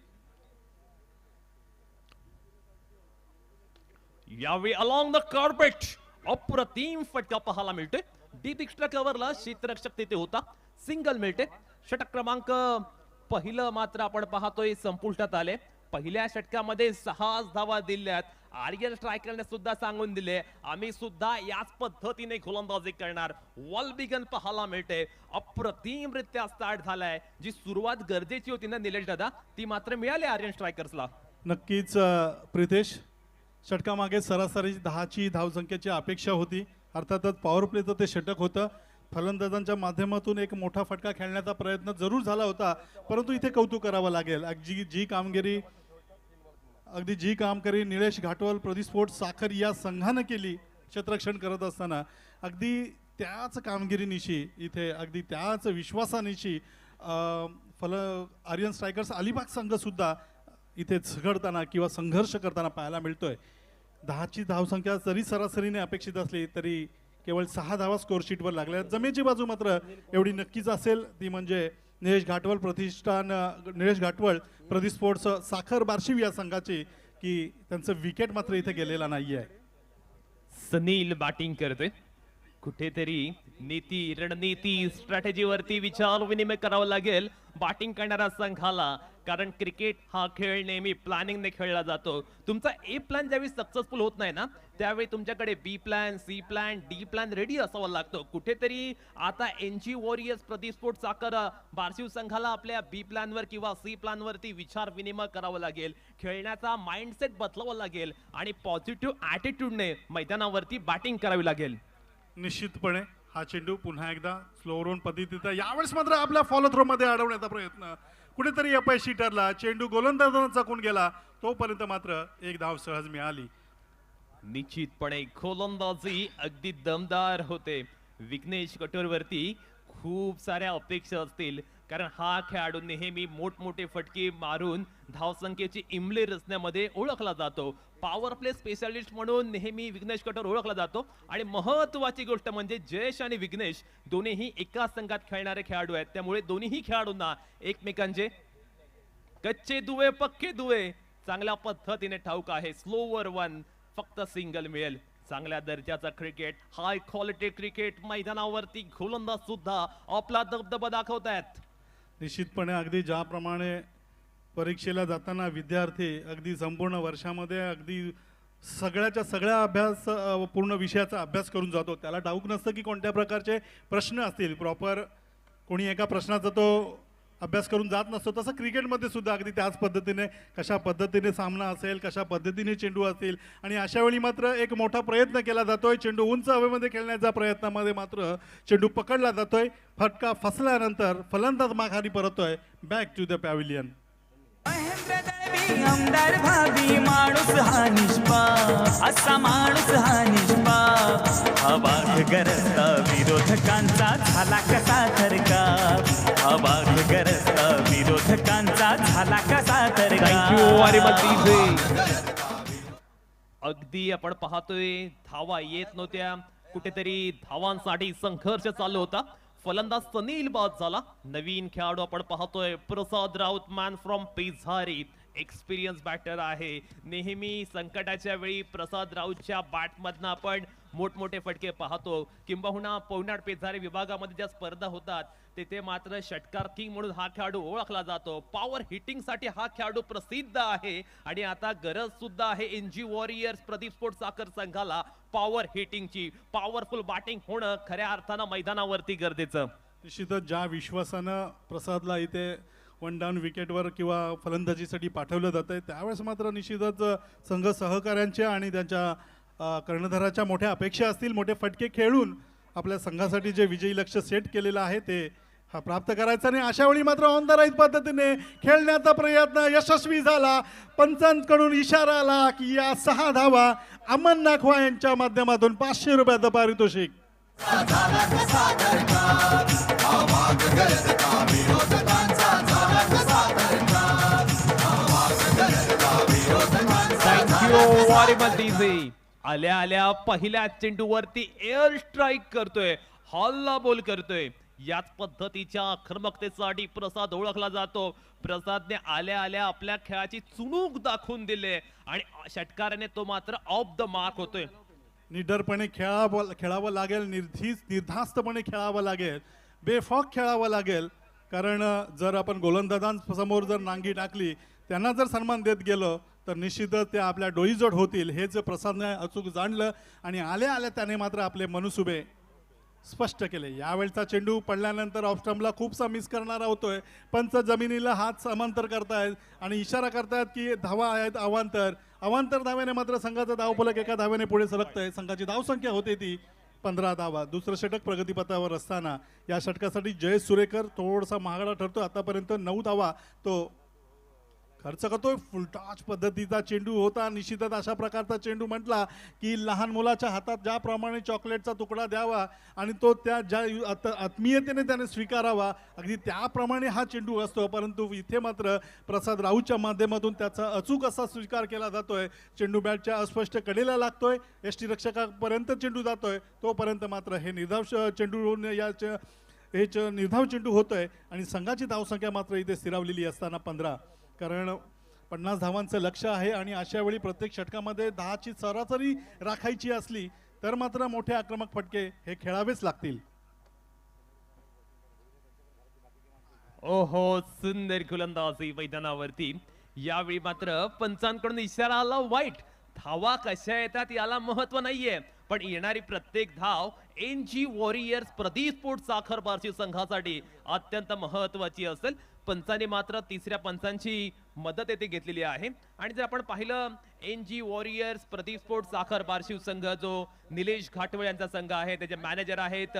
यावेळी अलॉंग द कार्पेट अप्रतिम फटका पाहायला मिळतोय. डीप एक्स्ट्रा कव्हरला क्षेत्ररक्षक तिथे होता. सिंगल मिळते. षटक क्रमांक पहिलं मात्र आपण पाहतोय संपुष्टात आले. पहिल्या षटकामध्ये 6 धावा दिल्यात. आर्यन स्ट्रायकरने सुद्धा सांगून दिले आम्ही सुद्धा याच पद्धतीने गोलंदाजी करणार. वॉल बिगन पाहायला मिळते. अप्रतिमरित्या स्टार्ट झालाय. जी सुरुवात गरजेची होती ना निलेश दादा ती मात्र मिळाली आर्यन स्ट्रायकर्सला. नक्कीच प्रितेश षटकामागे सरासरी 10ची धावसंख्येची अपेक्षा होती. अर्थातच पॉवर प्लेचं ते षटक होतं. फलंदाजांच्या माध्यमातून एक मोठा फटका खेळण्याचा प्रयत्न जरूर झाला होता परंतु इथे कौतुक करावं लागेल. अगदी जी कामगिरी निलेश घाटवल प्रदीप स्पोर्ट साखर या संघानं केली क्षेत्ररक्षण करत असताना अगदी त्याच कामगिरीनिशी इथे अगदी त्याच विश्वासानिशी आर्यन स्ट्रायकर्स अलिबाग संघ सुद्धा इथे झगडताना किंवा संघर्ष करताना पाहायला मिळतोय. 10ची धावसंख्या जरी सरासरीने अपेक्षित असली तरी केवळ 6 धावा स्कोरशीटवर लागल्या. जमेची बाजू मात्र एवढी नक्कीच असेल ती म्हणजे निलेश घाटवळ प्रदीप स्पोर्ट्स साखर बार्शिव या संघाची की त्यांचं विकेट मात्र इथे गेलेला नाहीये. सनील बॅटिंग करतोय. कुठेतरी नीती रणनीती स्ट्रॅटेजीवरती विचार विनिमय करावा लागेल बॅटिंग करणाऱ्या संघाला. कारण क्रिकेट हा खेळ नेहमी प्लॅनिंगने खेळला जातो. तुमचा ए प्लॅन ज्यावेळी सक्सेसफुल होत नाही ना त्यावेळी तुमच्याकडे B plan C plan D plan ready असावा लागतो. कुठेतरी आता एनजी वॉरियर्स प्रदीप स्पोर्ट साखर बार्शिव संघाला आपल्या बी प्लॅनवर किंवा सी प्लॅनवरती विचार विनिमय करावा लागेल. खेळण्याचा माइंडसेट बदलावा लागेल आणि पॉझिटिव्ह ॲटिट्यूडने मैदानावरती बॅटिंग करावी लागेल. निश्चितपणे हा चेंडू पुन्हा एकदा स्लो रोन पद्धतीचा यावेळेस मात्र आपल्या फॉलो थ्रो मध्ये अडवण्याचा प्रयत्न कुठेतरी अपयशी ठरला. चेंडू गोलंदाजांना चकून गेला. तोपर्यंत मात्र 1 धाव सहज मिळाली. निश्चितपणे गोलंदाजी अगदी दमदार होते. विघ्नेश कटोरवरती खूप साऱ्या अपेक्षा असतील, कारण हा खेळाडू नेहमी मोठमोठे फटके मारून धावसंख्येची इमले रचण्यामध्ये ओळखला जातो. पॉवर प्ले स्पेशालिस्ट म्हणून नेहमी विघ्नेश कटोर ओळखला जातो. आणि महत्वाची गोष्ट म्हणजे जयेश आणि विघ्नेश दोन्हीही एकाच संघात खेळणारे खेळाडू आहेत, त्यामुळे दोन्हीही खेळाडूंना एकमेकांचे कच्चे दुवे पक्के दुवे चांगल्या पद्धतीने ठाऊक आहे. स्लोवर वन फक्त सिंगल मिळेल. चांगल्या दर्जाचा क्रिकेट, हाय क्वालिटी क्रिकेट मैदानावरती गोलंदाज सुद्धा आपला दबदबा दाखवत आहेत. निश्चितपणे अगदी ज्याप्रमाणे परीक्षेला जाताना विद्यार्थी अगदी संपूर्ण वर्षामध्ये अगदी सगळ्याच्या सगळ्या अभ्यास पूर्ण विषयाचा अभ्यास करून जातो, त्याला ठाऊक नसतं की कोणत्या प्रकारचे प्रश्न असतील. प्रॉपर कोणी एका प्रश्नाचा तो अभ्यास करून जात नसतो, तसं क्रिकेटमध्ये सुद्धा अगदी त्याच पद्धतीने कशा पद्धतीने सामना असेल, कशा पद्धतीने चेंडू असतील. आणि अशा वेळी मात्र एक मोठा प्रयत्न केला जातोय. चेंडू उंच हवेमध्ये खेळण्याच्या प्रयत्नामध्ये मात्र चेंडू पकडला जातोय. फटका फसल्यानंतर फलंदाज माघारी परततोय. Back to the pavilion. आमदार भाभी माणूस हा निष्पाप, असा माणूस हा निष्पाप. हा वाघ गरजता विरोधकांचा झाला कसा थरकाप, हा वाघ गरजता विरोधकांचा झाला कसा थरकाप. अगदी आपण पाहतोय धावा येत नव्हत्या, कुठेतरी धावांसाठी संघर्ष चालू होता. फलंदाज सनील बाद झाला. नवीन खेळाडू आपण पाहतोय Prasad Raut, man from Pezari. Experience batter आहे. नेहमी संकटाच्या वेळी प्रसाद राऊतच्या बॅटमधनं आपण मोठमोठे फटके पाहतो. किंबहुना पवनाड पेझारी विभागामध्ये ज्या स्पर्धा होतात तिथे मात्र षटकार किंग म्हणून हा खेळाडू ओळखला जातो. पॉवर हिटिंग साठी हा खेळाडू प्रसिद्ध आहे. आणि आता गरज सुद्धा आहे एनजी वॉरियर्स प्रदीप स्पोर्ट्स साखर संघाला पॉवर हिटिंगची. पॉवरफुल बॅटिंग होणं खऱ्या अर्थानं मैदानावरती गरजेचं. निश्चितच ज्या विश्वासानं प्रसादला इथे वन डाऊन विकेटवर किंवा फलंदाजीसाठी पाठवलं जातंय, त्यावेळेस मात्र निश्चितच संघ सहकाऱ्यांच्या आणि त्यांच्या कर्णधाराच्या मोठ्या अपेक्षा असतील. मोठे फटके खेळून आपल्या संघासाठी जे विजयी लक्ष्य सेट केलेलं आहे ते हा प्राप्त करायचा. आणि अशा वेळी मात्र ऑन द राईट पद्धतीने खेळण्याचा प्रयत्न यशस्वी झाला. पंचांकडून इशारा आला की या 6 धावा अमन नाखवा यांच्या माध्यमातून 500 रुपयाचं पारितोषिक. आल्या आल्या पहिल्या चेंडूवरती एअर स्ट्राईक करतोय, हॉलला बोल करतोय. याच पद्धतीच्या आक्रमकतेसाठी प्रसाद ओळखला जातो. प्रसादने आल्या आल्या आपल्या खेळाची चुणूक दाखवून दिले आणि षटकाराने तो मात्र ऑफ द मार्क होतोय. निडरपणे खेळावं लागेल, निर्धास्तपणे खेळावं लागेल, बेफाक खेळावं लागेल. कारण जर आपण गोलंदाजांसमोर जर नांगी टाकली, त्यांना जर सन्मान देत गेलो तर निश्चितच ते आपल्या डोईजोड होतील. हेच प्रसादने अचूक जाणलं आणि आल्या आल्या त्याने मात्र आपले मनसुबे स्पष्ट केले. यावेळचा चेंडू पडल्यानंतर ऑफ स्टंपला खूपसा मिस करणारा होतोय. पंच जमिनीला हात समांतर करतायत आणि इशारा करतायत की धावा आहेत अवांतर. अवांतर धाव्याने मात्र संघाचा धावफलक एका धाव्याने पुढे सरकतोय. संघाची धावसंख्या होते ती 15 धावा. दुसरं षटक प्रगतीपथावर असताना या षटकासाठी जयेश सुरेकर थोडासा महागडा ठरतो. आतापर्यंत 9 धावा तो खर्च करतोय. फुलटॉच पद्धतीचा चेंडू होता. निश्चितच अशा प्रकारचा चेंडू म्हटला की लहान मुलाच्या हातात ज्याप्रमाणे चॉकलेटचा तुकडा द्यावा आणि तो त्या ज्या आत्मीयतेने त्याने स्वीकारावा, अगदी त्याप्रमाणे हा चेंडू असतो. परंतु इथे मात्र प्रसाद राऊतच्या माध्यमातून त्याचा अचूक असा स्वीकार केला जातोय. चेंडू बॅटच्या अस्पष्ट कडेला लागतोय, यष्टीरक्षकापर्यंत चेंडू जातोय. तोपर्यंत मात्र हे निर्धाव चेंडू निर्धाव चेंडू होतोय आणि संघाची धावसंख्या मात्र इथे स्थिरावलेली असताना 15. कारण 50 धावांचं लक्ष आहे आणि अशा वेळी प्रत्येक षटकामध्ये 10ची सरासरी राखायची असली तर मात्र मोठे आक्रमक फटके हे खेळावेच लागतील. ओहो, सुंदर गोलंदाजी मैदानावरती. यावेळी मात्र पंचांकडून इशारा आला वाईट. धावा कशा येतात याला महत्व नाहीये, पण येणारी प्रत्येक धाव एनजी वॉरियर्स प्रदीप स्पोर्ट्स साखर बार्शी संघासाठी अत्यंत महत्वाची असेल. पंचांनी मात्र तिसऱ्या पंचांची मदत येथे घेतलेली आहे. आणि जर आपण पाहिलं एनजी वॉरियर्स प्रदीप स्पोर्ट्स साखर बार्शी संघ जो निलेश घाटवळ यांचा संघ आहे, त्याचे मॅनेजर आहेत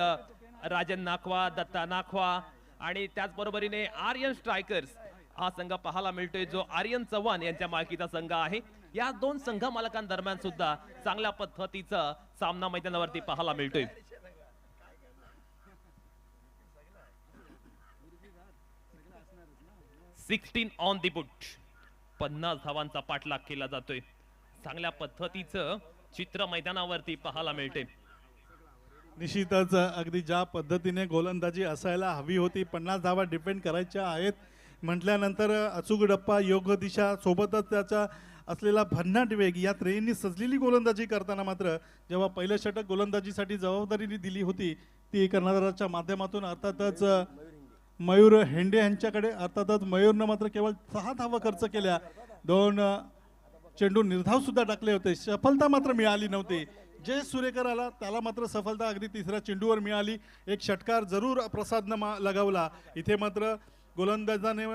राजन नाखवा, दत्ता नाखवा आणि त्याचबरोबरीने आर्यन स्ट्रायकर्स हा संघ पाहायला मिळतोय जो आर्यन चव्हाण यांच्या मालकीचा संघ आहे. या 2 संघ मालकांदरम्यान सुद्धा चांगल्या पद्धतीचा सामना मैदानावरती पाहायला मिळतोय. 16 ऑन दी बुट. 50 धावांचा पाठलाग केला जातोय. चांगल्या पद्धतीचं चित्र मैदानावरती पाहायला मिळते. निश्चितच अगदी ज्या पद्धतीने गोलंदाजी असायला हवी होती, 50 धावा डिपेंड करायच्या आहेत म्हटल्यानंतर अचूक डप्पा, योग्य दिशा, सोबतच त्याचा असलेला भन्नाट वेग, या त्रेयींनी सजलेली गोलंदाजी करताना मात्र जेव्हा पहिलं षटक गोलंदाजीसाठी जबाबदारी दिली होती ती कर्णधाराच्या माध्यमातून अर्थातच मयूर हेंडे यांच्याकडे, अर्थातच मयूरनं मात्र केवळ 6 धावा खर्च केल्या, 2 चेंडू निर्धाव सुद्धा टाकले होते, सफलता मात्र मिळाली नव्हती. जय सुरेकर आला, त्याला मात्र सफलता अगदी तिसऱ्या चेंडूवर मिळाली. एक षटकार जरूर प्रसादनं लगावला. इथे मात्र गोलंदाजाने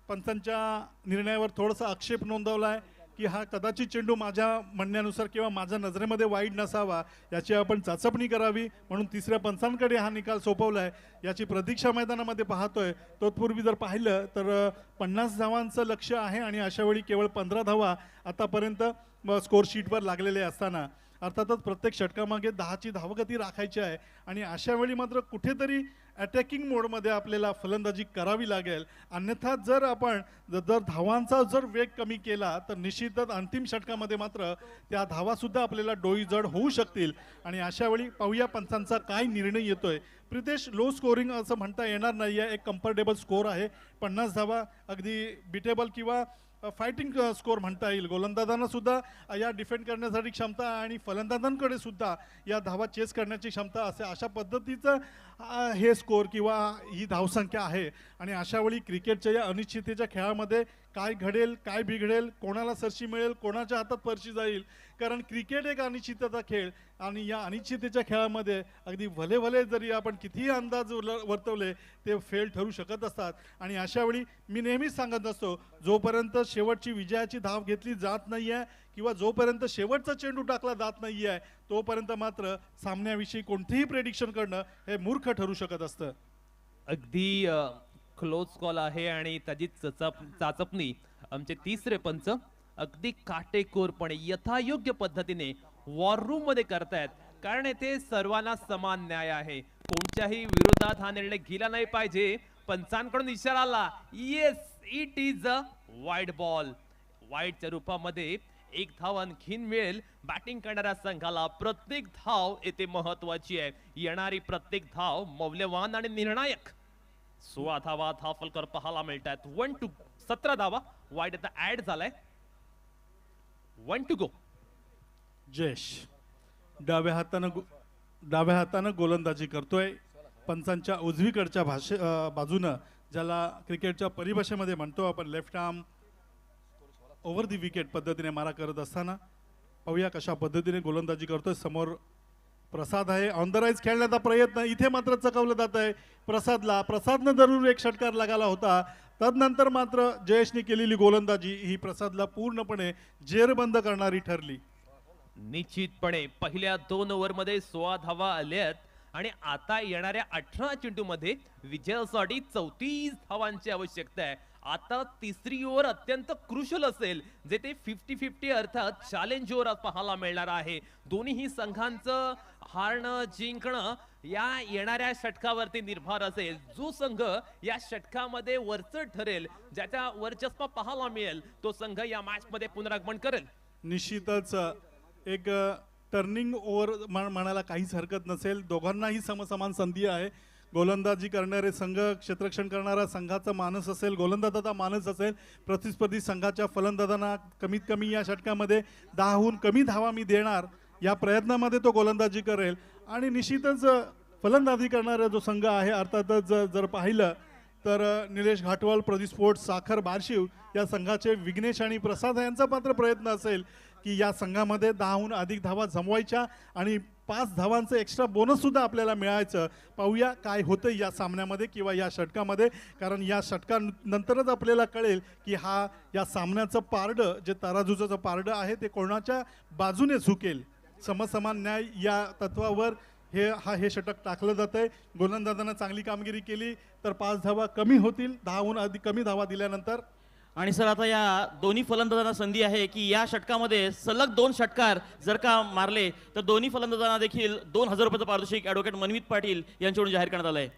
पंचांच्या निर्णयावर थोडासा आक्षेप नोंदवला आहे की हा कदाचित चेंडू माझ्या म्हणण्यानुसार किंवा माझ्या नजरेमध्ये वाईट नसावा, याची आपण चाचपणी करावी, म्हणून तिसऱ्या पंचांकडे हा निकाल सोपवला आहे. याची प्रतीक्षा मैदानामध्ये पाहतोय. तत्पूर्वी जर पाहिलं तर 50 धावांचं लक्ष आहे आणि अशावेळी केवळ 15 धावा आतापर्यंत स्कोर शीटवर लागलेले असताना अर्थातच प्रत्येक षटकामागे 10ची धावगती राखायची आहे आणि अशावेळी मात्र कुठेतरी अटॅकिंग मोडमध्ये आपल्याला फलंदाजी करावी लागेल. अन्यथा जर आपण जर धावांचा जर वेग कमी केला तर निश्चितच अंतिम षटकामध्ये मात्र त्या धावासुद्धा आपल्याला डोईजड होऊ शकतील आणि अशावेळी पाहूया पंचांचा काय निर्णय येतोय. प्रितेश, लो स्कोरिंग असं म्हणता येणार नाही आहे, एक कम्फर्टेबल स्कोर आहे. 50 धावा अगदी बिटेबल किंवा फायटिंग स्कोर म्हणता येईल. गोलंदाजांना सुद्धा या डिफेंड करण्यासाठी क्षमता आणि फलंदाजांकडे सुद्धा या धावा चेस करण्याची क्षमता असे अशा पद्धतीचं हे स्कोर किंवा ही धावसंख्या आहे आणि अशावेळी क्रिकेटच्या या अनिश्चिततेच्या खेळामध्ये काय घडेल, काय बिघडेल, कोणाला सरशी मिळेल, कोणाच्या हातात परशी जाईल, कारण क्रिकेट एक अनिश्चिततेचा खेळ आणि या अनिश्चिततेच्या खेळामध्ये अगदी भले भले जरी आपण कितीही अंदाज वर्तवले ते फेल ठरू शकत असतात. आणि अशावेळी मी नेहमीच सांगत असतो, जोपर्यंत शेवटची विजयाची धाव घेतली जात नाही आहे किंवा जोपर्यंत शेवटचा चेंडू टाकला जात नाही आहे तोपर्यंत मात्र सामन्याविषयी कोणतेही प्रेडिक्शन करणं हे मूर्ख ठरू शकत असतं. अगदी क्लोज कॉल आहे आणि त्याची चाचपणी आमचे तिसरे पंच अगदी काटेकोरपणे यथायोग्य पद्धतीने वॉर रूम मध्ये करतायत, कारण येथे सर्वांना समान न्याय आहे. कोणत्याही विरोधात हा निर्णय गेला नाही पाहिजे. पंचांकडून इशारा आला, yes it is a wide ball. वाईडच्या रूपामध्ये 1 धाव आणखीन मिळेल बॅटिंग करणाऱ्या संघाला. प्रत्येक धाव येथे महत्वाची आहे. येणारी प्रत्येक धाव मौल्यवान आणि निर्णायक. 16 धावा धावफलकर पाहायला मिळतात. 1 टू 17 धावा वाईड आता ऍड झालाय. 1 टू गो. जयेश डाव्या हातानं गोलंदाजी करतोय. पंचांच्या उजवीकडच्या बाजूनं, ज्याला क्रिकेटच्या परिभाषेमध्ये म्हणतो आपण left arm over the wicket पद्धतीने मारा करत असताना पाहूया कशा पद्धतीने गोलंदाजी करतोय. समोर प्रसाद आहे. ऑन द राईज खेळण्याचा प्रयत्न इथे मात्र चकवलं जात आहे प्रसादनं जरूर एक षटकार लगाला होता. तदनंतर मात्र जयेशने केलेली गोलंदाजी ही प्रसादला पूर्णपणे जेरबंद करणारी ठरली. निश्चितपणे पहिल्या 2 ओव्हरमध्ये 16 धावा आल्यात आणि आता येणाऱ्या 18 चेंडूमध्ये विजयासाठी 34 धावांची आवश्यकता आहे. आता तिसरी ओव्हर अत्यंत क्रुशल असेल, जे ते 50-50 अर्थात चॅलेंज ओव्हर पाहायला मिळणार आहे. दोन्ही संघांचं हारणं जिंकणं या येणाऱ्या षटकावरती निर्भर असेल. जो संघ या षटकामध्ये वरचढ ठरेल, ज्याच्या वर्चस्व पाहायला मिळेल, तो संघ या मॅच मध्ये पुनरागमन करेल. निश्चितच एक टर्निंग ओव्हर म्हणायला काहीच हरकत नसेल. दोघांनाही समसमान संधी आहे. गोलंदाजी करणारे संघ, क्षेत्ररक्षण करणारा संघाचा मानस असेल, गोलंदाजाचा मानस असेल, प्रतिस्पर्धी संघाच्या फलंदाजांना कमीत कमी या षटकामध्ये 10हून कमी धावा मी देणार या प्रयत्नामध्ये तो गोलंदाजी करेल. आणि निश्चितच फलंदाजी करणारा जो संघ आहे, अर्थातच जर पाहिलं तर निलेश घाटवळ, प्रदीप स्पोर्ट्स, साखर बारशिव या संघाचे विघ्नेश आणि प्रसाद यांचा मात्र प्रयत्न असेल की या संघामध्ये 10हून अधिक धावा जमवायच्या आणि 5 धावांचं एक्स्ट्रा बोनस सुद्धा आपल्याला मिळायचं. पाहूया काय होतं या सामन्यामध्ये किंवा या षटकामध्ये, कारण या षटकानंतरच आपल्याला कळेल की या सामन्याचं पारडं, जे तराजूचं पारडं आहे, ते कोणाच्या बाजूने झुकेल. समसमान न्याय या तत्वावर हे षटक टाकलं जातंय. गोलंदाजांना चांगली कामगिरी केली तर 5 धावा कमी होतील, 10हून अधिक कमी धावा दिल्यानंतर. आणि सर आता या दोन्ही फलंदाजांना संधी आहे की या षटकामध्ये सलग 2 षटकार जर का मारले तर दोन्ही फलंदाजांना देखील 2000 रुपयाचं पारितोषिक ॲडव्होकेट मनमित पाटील यांच्याकडून जाहीर करण्यात आलं आहे.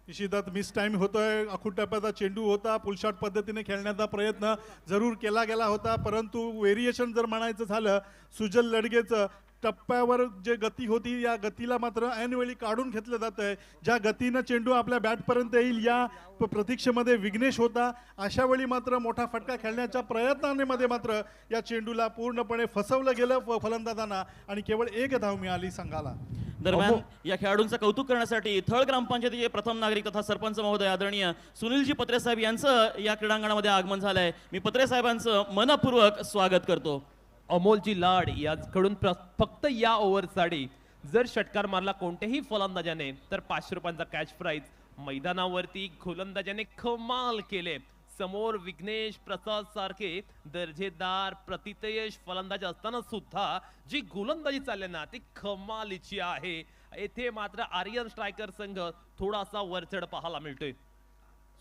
निश्चितच मिस टाइम होतोय. अखूट टप्प्याचा चेंडू होता, पुल शॉट पद्धतीने खेळण्याचा प्रयत्न जरूर केला गेला होता, परंतु व्हेरिएशन जर म्हणायचं झालं सुजल लडगेचं टप्प्यावर जे गती होती या गतीला मात्र ऐनवेळी काढून घेतलं जात आहे. ज्या गतीनं चेंडू आपल्या बॅटपर्यंत येईल या प्रतीक्षेमध्ये विघ्नेश होता. अशा वेळी मात्र मोठा फटका खेळण्याच्या प्रयत्नांमध्ये मात्र या चेंडूला पूर्णपणे फसवलं गेलं फलंदाजांना आणि केवळ 1 धाव मिळाली संघाला. दरम्यान या खेळाडूंचं कौतुक करण्यासाठी थळ ग्रामपंचायतीचे प्रथम नागरिक तथा सरपंच महोदय आदरणीय सुनीलजी पत्रे साहेब यांचं या क्रीडांगणामध्ये आगमन झालंय. मी पत्रे साहेबांचं मनपूर्वक स्वागत करतो. अमोलजी लाड याकडून फक्त या ओव्हरसाठी जर षटकार मारला कोणत्याही फलंदाजाने तर 500 रुपयांचा कॅश प्राइज. मैदानावरती गोलंदाजाने कमाल केले. समोर विघ्नेश प्रसाद सारखे दर्जेदार प्रतितयश फलंदाज असताना सुद्धा जी गोलंदाजी चालली ना ती कमालीची आहे. येथे मात्र आर्यन स्ट्रायकर संघ थोडासा वरचढ पाहायला मिळतोय.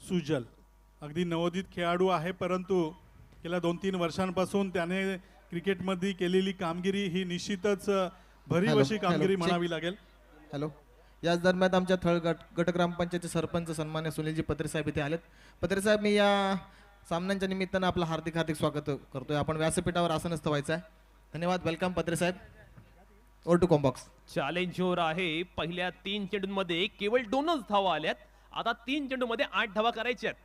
सुजल अगदी नवोदित खेळाडू आहे, परंतु गेल्या 2-3 वर्षांपासून त्याने क्रिकेटमध्ये केलेली कामगिरी ही निश्चितच भरीव अशी कामगिरी म्हणावी लागेल. हॅलो, याच दरम्यान आमच्या थळ गट ग्रामपंचायतचे सरपंच सन्मान्य सुनीलजी पत्रे साहेब इथे आलेत. पत्रे साहेब, मी या सामन्यांच्या निमित्तानं आपलं हार्दिक हार्दिक स्वागत करतोय. आपण व्यासपीठावर आसनस्थ व्हायचं आहे. धन्यवाद. वेलकम पत्रे साहेब. Over to com box. चॅलेंजर आहे. पहिल्या 3 चेंडूंमध्ये केवळ 2च धावा आल्यात. आता 3 चेंडूमध्ये 8 धावा करायच्या आहेत.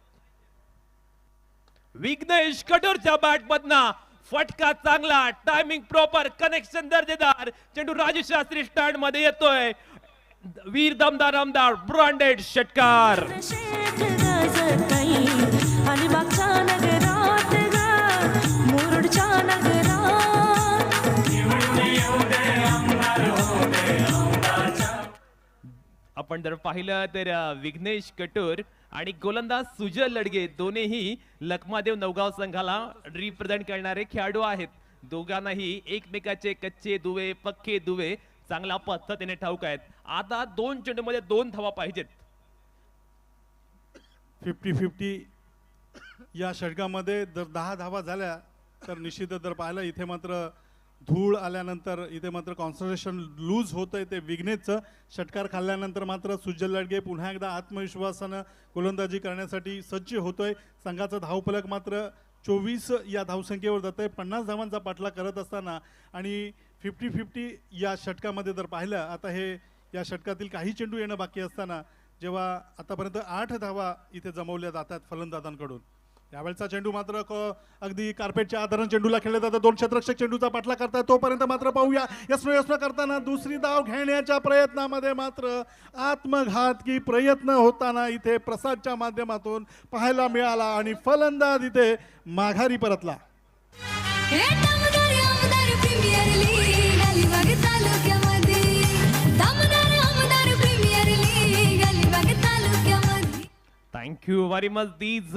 विघ्नेश कठोरच्या बॅटमधनं फटका चांगला, टायमिंग प्रॉपर, कनेक्शन दर्जेदार. चेंडू राजू शास्त्री स्टँड मध्ये येतोय. वीर दमदार आमदार ब्रँडेड षटकार. आपण जर पाहिलं तर विघ्नेश कटोर आणि गोलंदाज सुजल लडगे दोन्हीही लखमादेव नवगाव संघाला रिप्रेझेंट करणारे खेळाडू आहेत. दोघांनाही एकमेकाचे कच्चे दुवे पक्के दुवे चांगल्या पद्धतीने ठाऊक आहेत. आता 2 चेंडूमध्ये 2 धावा पाहिजेत. 50-50 या षटकामध्ये जर 10 धावा झाल्या तर निश्चितच जर पाहिलं इथे मात्र धूळ आल्यानंतर इथे मात्र कॉन्सन्ट्रेशन लूज होतंय. ते विघ्नेशचं षटकार खाल्ल्यानंतर मात्र सुजल लडगे पुन्हा एकदा आत्मविश्वासानं गोलंदाजी करण्यासाठी सज्ज होतोय. संघाचा धावफलक मात्र 24 या धावसंख्येवर जात आहे. 50 धावांचा पाठला करत असताना आणि 50-50 या षटकामध्ये जर पाहिलं आता हे या षटकातील काही चेंडू येणं बाकी असताना जेव्हा आतापर्यंत 8 धावा इथे जमवल्या जातात फलंदाजांकडून. यावेळचा चेंडू मात्र अगदी कार्पेटच्या आधारानं चेंडूला खेळले जातात. 2 क्षेत्ररक्षक चेंडूचा पाठला करतात. तोपर्यंत मात्र पाहूया यस्नो करताना दुसरी धाव घेण्याच्या प्रयत्नामध्ये मात्र आत्मघातकी प्रयत्न होताना इथे प्रसादच्या माध्यमातून पाहायला मिळाला आणि फलंदाज इथे माघारी परतला. Thank you very much. These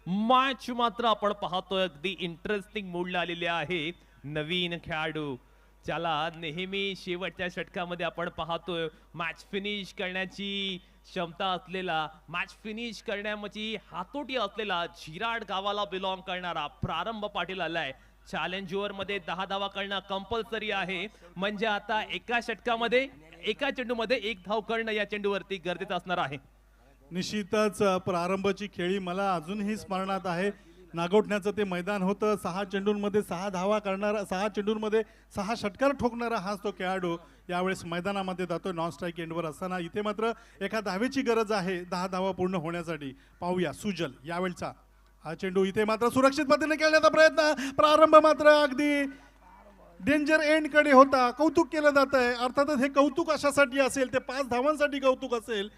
match मात्र आपण पाहतोय अगदी इंटरेस्टिंग मूडला आलेले आहे. नवीन खेळाडू ज्याला नेहमी शेवटच्या षटकामध्ये आपण पाहतोय मॅच फिनिश करण्याची क्षमता असलेला, मॅच फिनिश करण्याची हातोटी असलेला, झिराड गावाला बिलॉंग करणारा प्रारंभ पाटील आलाय. चॅलेंजर मध्ये 10 धावा करणं कंपल्सरी आहे. म्हणजे आता एका षटकामध्ये एका चेंडूमध्ये 1 धाव करणं या चेंडूवरती गरजेचं असणार आहे. निश्चितच प्रारंभची खेळी मला अजूनही स्मरणात आहे. नागोठण्याचं ते मैदान होतं. 6 चेंडूंमध्ये 6 धावा करणारा, 6 चेंडूंमध्ये 6 षटकार ठोकणारा हाच तो खेळाडू यावेळेस मैदानामध्ये जातो नॉन स्ट्राईक एंडवर असताना. इथे मात्र एका धावेची गरज आहे 10 धावा पूर्ण होण्यासाठी. पाहूया सुजल यावेळचा हा चेंडू. इथे मात्र सुरक्षित पद्धतीने खेळण्याचा प्रयत्न. प्रारंभ मात्र अगदी डेंजर एंड कडे होता. कौतुक केलं जात आहे. अर्थातच हे कौतुक अशासाठी असेल, ते 5 धावांसाठी कौतुक असेल.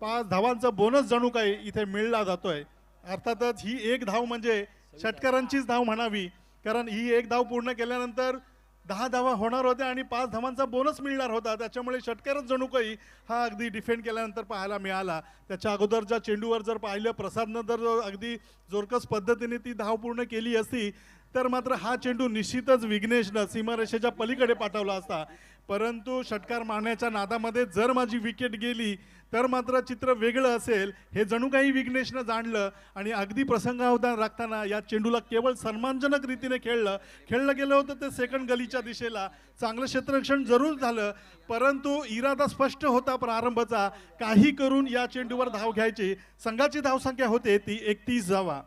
5 धावांचा बोनस जणू काही इथे मिळला जातोय. अर्थातच ही 1 धाव म्हणजे षटकारांचीच धाव म्हणावी, कारण ही 1 धाव पूर्ण केल्यानंतर 10 धावा होणार होत्या आणि 5 धावांचा बोनस मिळणार होता. त्याच्यामुळे षटकारच जणू काही हा अगदी डिफेंड केल्यानंतर पाहायला मिळाला. त्याच्या अगोदरच्या चेंडूवर जर पाहिलं प्रसादनं जर अगदी जोरकस पद्धतीने ती धाव पूर्ण केली असती तर मात्र हा चेंडू निश्चितच विघ्नेशनं सीमारेषेच्या पलीकडे पाठवला असता. परंतु षटकार मारण्याच्या नादामध्ये जर माझी विकेट गेली तर मात्र चित्र वेगळं असेल हे जणू काही विघ्नेशनं जाणलं आणि अगदी प्रसंगावधान राखताना या चेंडूला केवळ सन्मानजनक रीतीने खेळलं गेलं होतं ते सेकंड गलीच्या दिशेला. चांगलं क्षेत्ररक्षण जरूर झालं, परंतु इरादा स्पष्ट होता प्रारंभचा, काही करून या चेंडूवर धाव घ्यायची. संघाची धावसंख्या होते ती 31 धावा.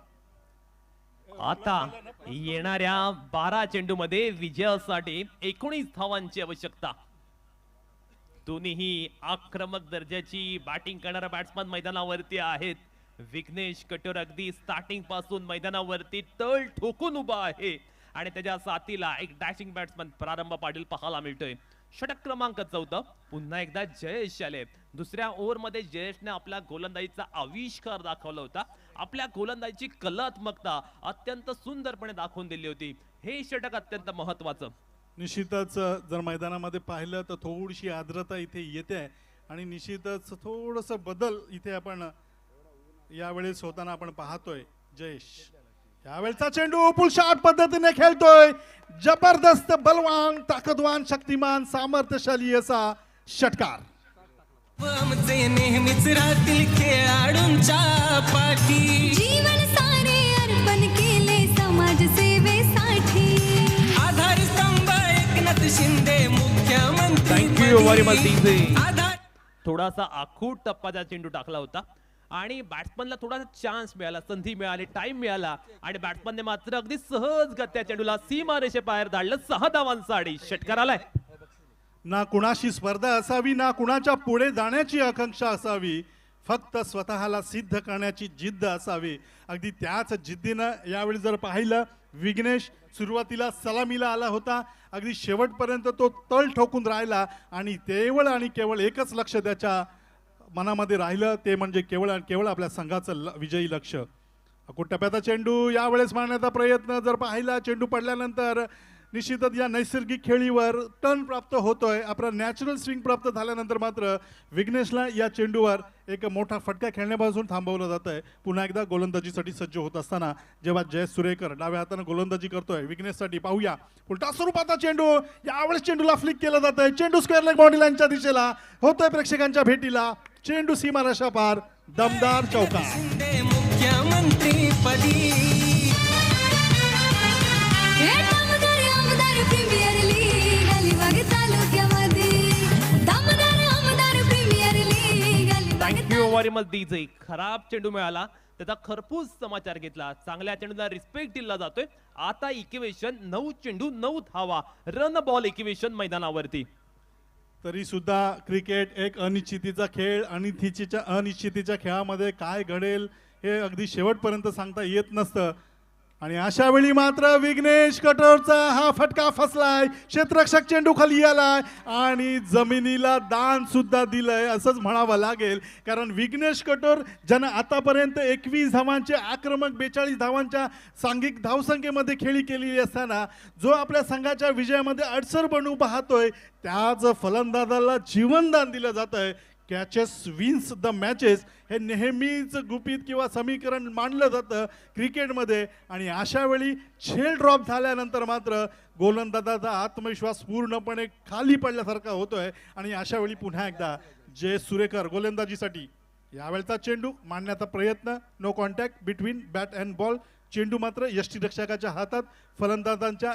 आता येणाऱ्या 12 चेंडूमध्ये विजयासाठी 19 धावांची आवश्यकता. दोन्हीही आक्रमक दर्जाची बॅटिंग करणारा बॅट्समन मैदानावरती आहेत. विघ्नेश कटोर अगदी स्टार्टिंग पासून मैदानावरती तळ ठोकून उभा आहे आणि त्याच्या साथीला एक डॅशिंग बॅट्समन प्रारंभ पाटील पाहायला मिळतोय. षटक क्रमांक 14 पुन्हा एकदा जयेश आले. दुसऱ्या ओव्हरमध्ये जयेशने आपल्या गोलंदाजीचा आविष्कार दाखवला होता. आपल्या गोलंदाजीची कलात्मकता अत्यंत सुंदरपणे दाखवून दिली होती. हे षटक अत्यंत महत्वाचं. निश्चितच जर मैदानामध्ये पाहिलं तर थोडीशी आर्द्रता इथे येते आणि निश्चितच थोडंसं बदल इथे आपण यावेळेस होताना आपण पाहतोय. जयेश यावेळेचा चेंडू पुल शॉट पद्धतीने खेळतोय. जबरदस्त बलवान ताकदवान शक्तिमान सामर्थ्यशाली असा षटकार. नेहमीच राहतील खेळाडूंच्या पाठी. जीवन सारे अर्पण केले समाज सेवेसाठी. आधारस्तंभ एकनाथ शिंदे मुख्यमंत्री. Thank you very much TJ. थोडासा आखूट टप्पाचा चेंडू टाकला होता आणि बॅट्समनला थोडासा चान्स मिळाला, संधी मिळाली, टाइम मिळाला आणि बॅट्समनने मात्र अगदी सहजगत्या चेंडूला सीमारेषे बाहेर धाडलं. 6 धावांसाठी षटकार आलाय. ना कुणाशी स्पर्धा असावी, ना कुणाच्या पुढे जाण्याची आकांक्षा असावी, फक्त स्वतःला सिद्ध करण्याची जिद्द असावी. अगदी त्याच जिद्दीनं यावेळी जर पाहिलं विघ्नेश सुरुवातीला सलामीला आला होता, अगदी शेवटपर्यंत तो तळ ठोकून राहिला आणि केवळ एकच लक्ष त्याच्या मनामध्ये राहिलं, ते म्हणजे केवळ आपल्या संघाचं विजयी लक्ष. अकुट टप्प्याचा चेंडू यावेळेस मारण्याचा प्रयत्न जर पाहिला, चेंडू पडल्यानंतर निश्चितच या नैसर्गिक खेळीवर टर्न प्राप्त होतोय. आपला नॅचरल स्विंग प्राप्त झाल्यानंतर मात्र विघ्नेशला या चेंडूवर एक मोठा फटका खेळण्यापासून थांबवलं जात आहे. पुन्हा एकदा गोलंदाजीसाठी सज्ज होत असताना जेव्हा जयेश सुरेकर डाव्या हाताने गोलंदाजी करतोय विघ्नेशसाठी, पाहूया उलटा स्वरूपाचा चेंडू. यावेळेस चेंडूला फ्लिक केलं जात आहे. चेंडू स्क्वेअर लेग बाउंड्री लाईनच्या दिशेला होतोय प्रेक्षकांच्या भेटीला. चेंडू सीमारेषा पार, दमदार चौकार. मुख्यमंत्री पदी. आमदार प्रीमियर लीग अलिबाग तालुक्यामध्ये. आमदार premier league Alibag. Thank you very much DJ. खराब चेंडू मिळाला, त्याचा खरपूस समाचार घेतला. चांगल्या चेंडूला रिस्पेक्ट दिला जातोय. आता इक्वेशन 9 चेंडू 9 धावा, रन बॉल इक्वेशन मैदानावरती. तरी सुद्धा क्रिकेट एक अनिश्चितीचा खेळ आणि अनिश्चितीच्या खेळामध्ये काय घडेल हे अगदी शेवटपर्यंत सांगता येत नसतं. आणि अशा वेळी मात्र विघ्नेश कटोरचा हा फटका फसलाय. क्षेत्ररक्षक चेंडू खाली आलाय आणि जमिनीला दान सुद्धा दिलंय असंच म्हणावं लागेल. कारण विघ्नेश कटोर ज्यानं आतापर्यंत 21 धावांचे आक्रमक 42 धावांच्या सांघिक धावसंख्येमध्ये खेळी केलेली असताना जो आपल्या संघाच्या विजयामध्ये अडसर बनू पाहतोय, त्याच फलंदाजाला जीवनदान दिलं जात आहे. कॅचेस विन्स द मॅचेस हे नेहमीच गुपित किंवा समीकरण मानलं जातं क्रिकेटमध्ये. आणि अशा वेळी झेल ड्रॉप झाल्यानंतर मात्र गोलंदाजाचा आत्मविश्वास पूर्णपणे खाली पडल्यासारखा होतोय. आणि अशा वेळी पुन्हा एकदा जय सुरेकर गोलंदाजीसाठी. यावेळचा चेंडू मारण्याचा प्रयत्न, no contact between bat and ball. चेंडू मात्र यष्टीरक्षकाच्या हातात. फलंदाजांच्या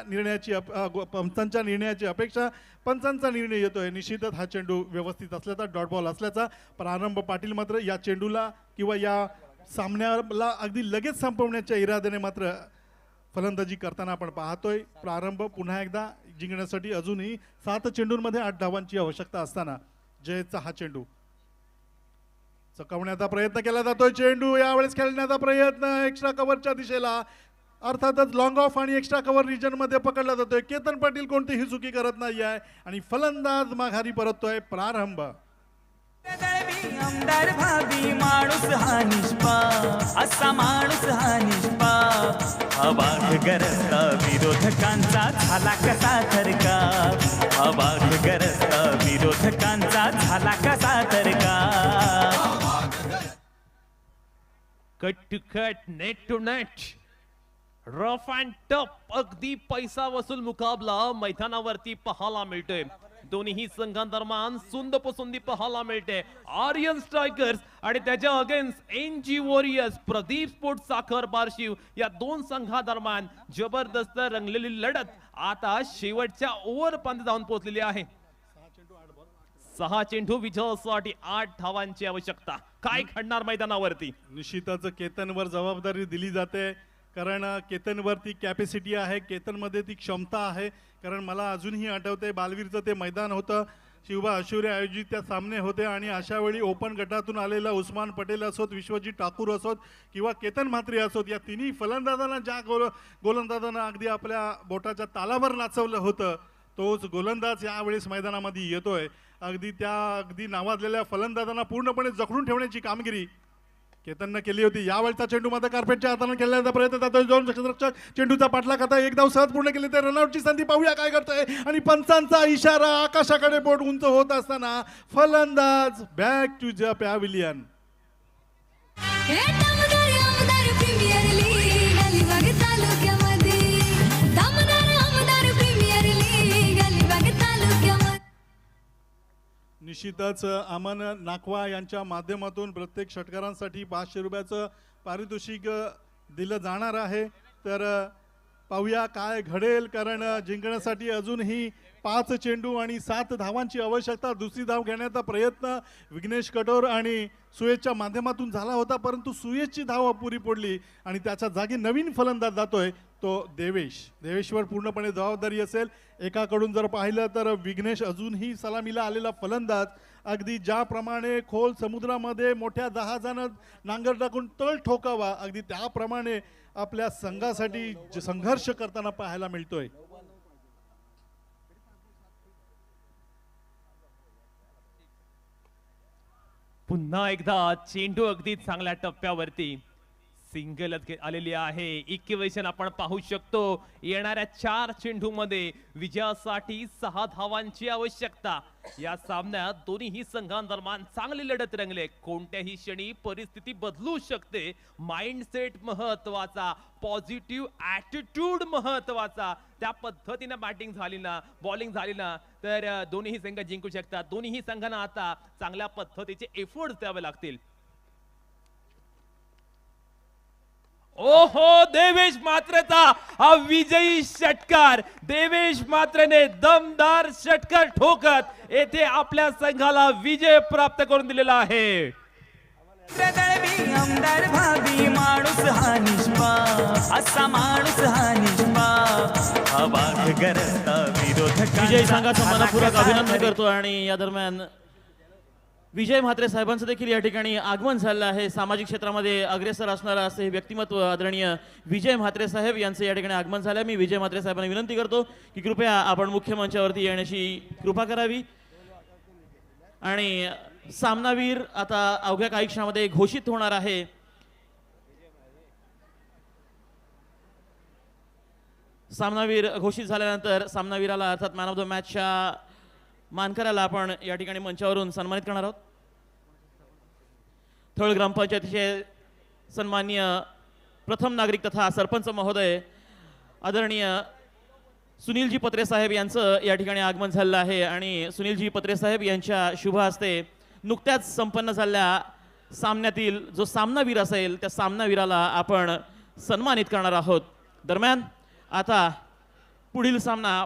पंचांच्या निर्णयाची अपेक्षा, पंचांचा निर्णय येतोय. निश्चितच हा चेंडू व्यवस्थित असल्याचा, डॉट बॉल असल्याचा. प्रारंभ पाटील मात्र या चेंडूला किंवा या सामन्याला अगदी लगेच संपवण्याच्या इराद्याने मात्र फलंदाजी करताना आपण पाहतोय. प्रारंभ पुन्हा एकदा जिंकण्यासाठी अजूनही 7 चेंडूंमध्ये 8 धावांची आवश्यकता असताना जयचा हा चेंडू चकवण्याचा प्रयत्न केला जातोय. चेंडू यावेळेस खेळण्याचा प्रयत्न एक्स्ट्रा कव्हरच्या दिशेला, अर्थातच लॉंग ऑफ आणि एक्स्ट्रा कव्हर रिजन मध्ये पकडला जातोय. केतन पाटील कोणतीही चुकी करत नाही आहे आणि फलंदाज माघारी परततोय. प्रारंभ. आमदार भावी माणूस हा निष्पाप, असा माणूस हा निष्पाप. अवाढ गरजता विरोधकांचा झाला कसा थरकाप. अवाढ गरजता विरोधकांचा झाला कसा थरकाप. Cut to cut, net to net, rough and tough, अगदी पैसा वसूल मुकाबला मैदानावरती पाहायला मिळतोय. दोन्ही संघांदरम्यान सुंद पसंती पाहायला मिळते. आर्यन स्ट्रायकर्स आणि त्याच्या against NG warriors Pradeep sports साखर बार्शीव या दोन संघादरम्यान जबरदस्त रंगलेली लढत आता शेवटच्या ओव्हर पर्यंत जाऊन पोहोचलेली आहे. 6 चेंडू विजयासाठी 8 धावांची आवश्यकता. काय घडणार मैदानावरती? निश्चितच केतनवर जबाबदारी दिली जाते, कारण केतनवरती कॅपॅसिटी आहे, केतनमध्ये ती क्षमता आहे. कारण मला अजूनही आठवते बालवीरचं ते मैदान होतं, शिवबा आशुरे आयोजित त्या सामने होते आणि अशा वेळी ओपन गटातून आलेला उस्मान पटेल असोत, विश्वजित ठाकूर असोत किंवा केतन म्हात्रे असोत, या तिन्ही फलंदाजांना ज्या गोलंदाजांना अगदी आपल्या बोटाच्या तालावर नाचवलं होतं, तोच गोलंदाज यावेळेस मैदानामध्ये येतोय. अगदी नावाजलेल्या फलंदाजांना पूर्णपणे जखडून ठेवण्याची कामगिरी केतननं केली होती. यावेळचा चेंडू मात्र कार्पेटच्या हाताने खेळण्याचा प्रयत्न जातोय. दोन क्षेत्ररक्षक चेंडूचा पाठलाग आता एक धाव सहज पूर्ण केली तर रनआउटची संधी. पाहूया काय करतोय आणि पंचांचा इशारा. आकाशाकडे बोट उंच होत असताना फलंदाज back to the pavilion. Premier league Alibag तालुक्यामध्ये दमदार आमदार प्रीमियर लीग अलिबाग तालुक्यामध्ये. निश्चितच अमन नाकवा यांच्या माध्यमातून प्रत्येक षटकारांसाठी 500 रुपयाचं पारितोषिक दिलं जाणार आहे. तर पाहूया काय घडेल, कारण जिंकण्यासाठी अजूनही 5 चेंडू आणि 7 धावांची आवश्यकता. दुसरी धाव घेण्याचा प्रयत्न विघ्नेश कटोर आणि सुयशच्या माध्यमातून झाला होता, परंतु सुयशची धाव अपुरी पडली आणि त्याच्या जागी नवीन फलंदाज जातोय तो देवेशवर पूर्णपणे जबाबदारी असेल. एकाकडून जर पाहिलं तर विघ्नेश अजूनही सलामीला आलेला फलंदाज. अगदी ज्याप्रमाणे खोल समुद्रामध्ये मोठ्या जहाजानं नांगर टाकून तळ ठोकावा, अगदी त्याप्रमाणे आपल्या संघासाठी संघर्ष करताना पाहायला मिळतोय. पुन्हा एकदा चेंडू अगदी चांगल्या टप्प्यावरती सिंगलच आलेली आहे. इक्वेशन आपण पाहू शकतो. येणाऱ्या 4 चेंडू मध्ये विजयासाठी 6 धावांची आवश्यकता. या सामन्यात दोन्ही संघांदरम्यान चांगली लढत रंगले. कोणत्याही क्षणी परिस्थिती बदलू शकते. माइंडसेट महत्वाचा, पॉझिटिव्ह ऍटिट्यूड महत्वाचा. त्या पद्धतीने बॅटिंग झाली ना, बॉलिंग झाली ना, तर दोन्ही संघ जिंकू शकतात. दोन्ही संघांना आता चांगल्या पद्धतीचे एफर्ट्स द्यावे लागतील. ओहो, देवेश मात्रेचा हा विजयी षटकार. देवेश मात्रेने दमदार षटकार ठोकत येथे आपल्या संघाला विजय प्राप्त करून दिलेला आहे. आमदार भावी माणूस हा निष्पाप, असा माणूस हा निष्पाप. अवाक गरजता विरोधकांचा विजय संघाचं मनपूर्वक अभिनंदन करतो. आणि या दरम्यान विजय म्हात्रे साहेबांचं देखील या ठिकाणी आगमन झालं आहे. सामाजिक क्षेत्रामध्ये अग्रेसर असणारा असे व्यक्तिमत्व आदरणीय विजय म्हात्रे साहेब यांचं या ठिकाणी आगमन झालं. मी विजय म्हात्रे साहेबांना विनंती करतो की कृपया आपण मुख्य मंचावरती येण्याची कृपा करावी. आणि सामनावीर आता अवघ्या काही क्षणामध्ये घोषित होणार आहे. सामनावीर घोषित झाल्यानंतर सामनावीराला अर्थात मॅन ऑफ द मॅचच्या मानकऱ्याला आपण या ठिकाणी मंचावरून सन्मानित करणार आहोत. थळ ग्रामपंचायतीचे सन्माननीय प्रथम नागरिक तथा सरपंच महोदय आदरणीय सुनीलजी पत्रे साहेब यांचं या ठिकाणी आगमन झालेलं आहे. आणि सुनीलजी पत्रे साहेब यांच्या शुभ हस्ते नुकत्याच संपन्न झालेल्या सामन्यातील जो सामनावीर असेल त्या सामनावीराला आपण सन्मानित करणार आहोत. दरम्यान आता पुढील सामना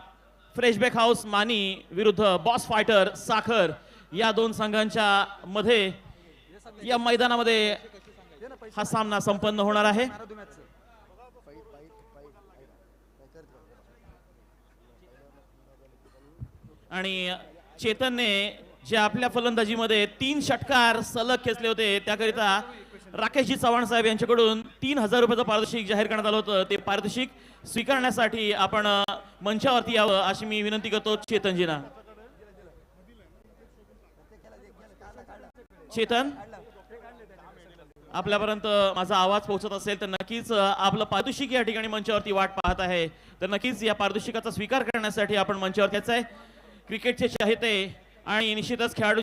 फ्रेशबेक हाऊस मानी विरुद्ध बॉस फायटर साखर या दोन संघांच्या मध्ये या मैदानामध्ये हा सामना संपन्न होणार आहे. आणि चेतनने जे आपल्या फलंदाजीमध्ये 3 षटकार सलग खेचले होते त्याकरिता राकेशजी चव्हाण साहेब यांच्याकडून 3000 रुपयाचं पारितोषिक जाहीर करण्यात आलं होतं. ते पारितोषिक स्वीकारण्यासाठी आपण मंचावरती यावं अशी मी विनंती करतो चेतनजींना. चेतन, आपल्यापर्यंत माझा आवाज पोहोचत असेल तर नक्कीच आपलं पारितोषिक या ठिकाणी मंचावरती वाट पाहत आहे. तर नक्कीच या पारितोषिकाचा स्वीकार करण्यासाठी आपण मंचावरती यायचं आहे. क्रिकेटचे चाहते आणि निश्चितच खेळाडू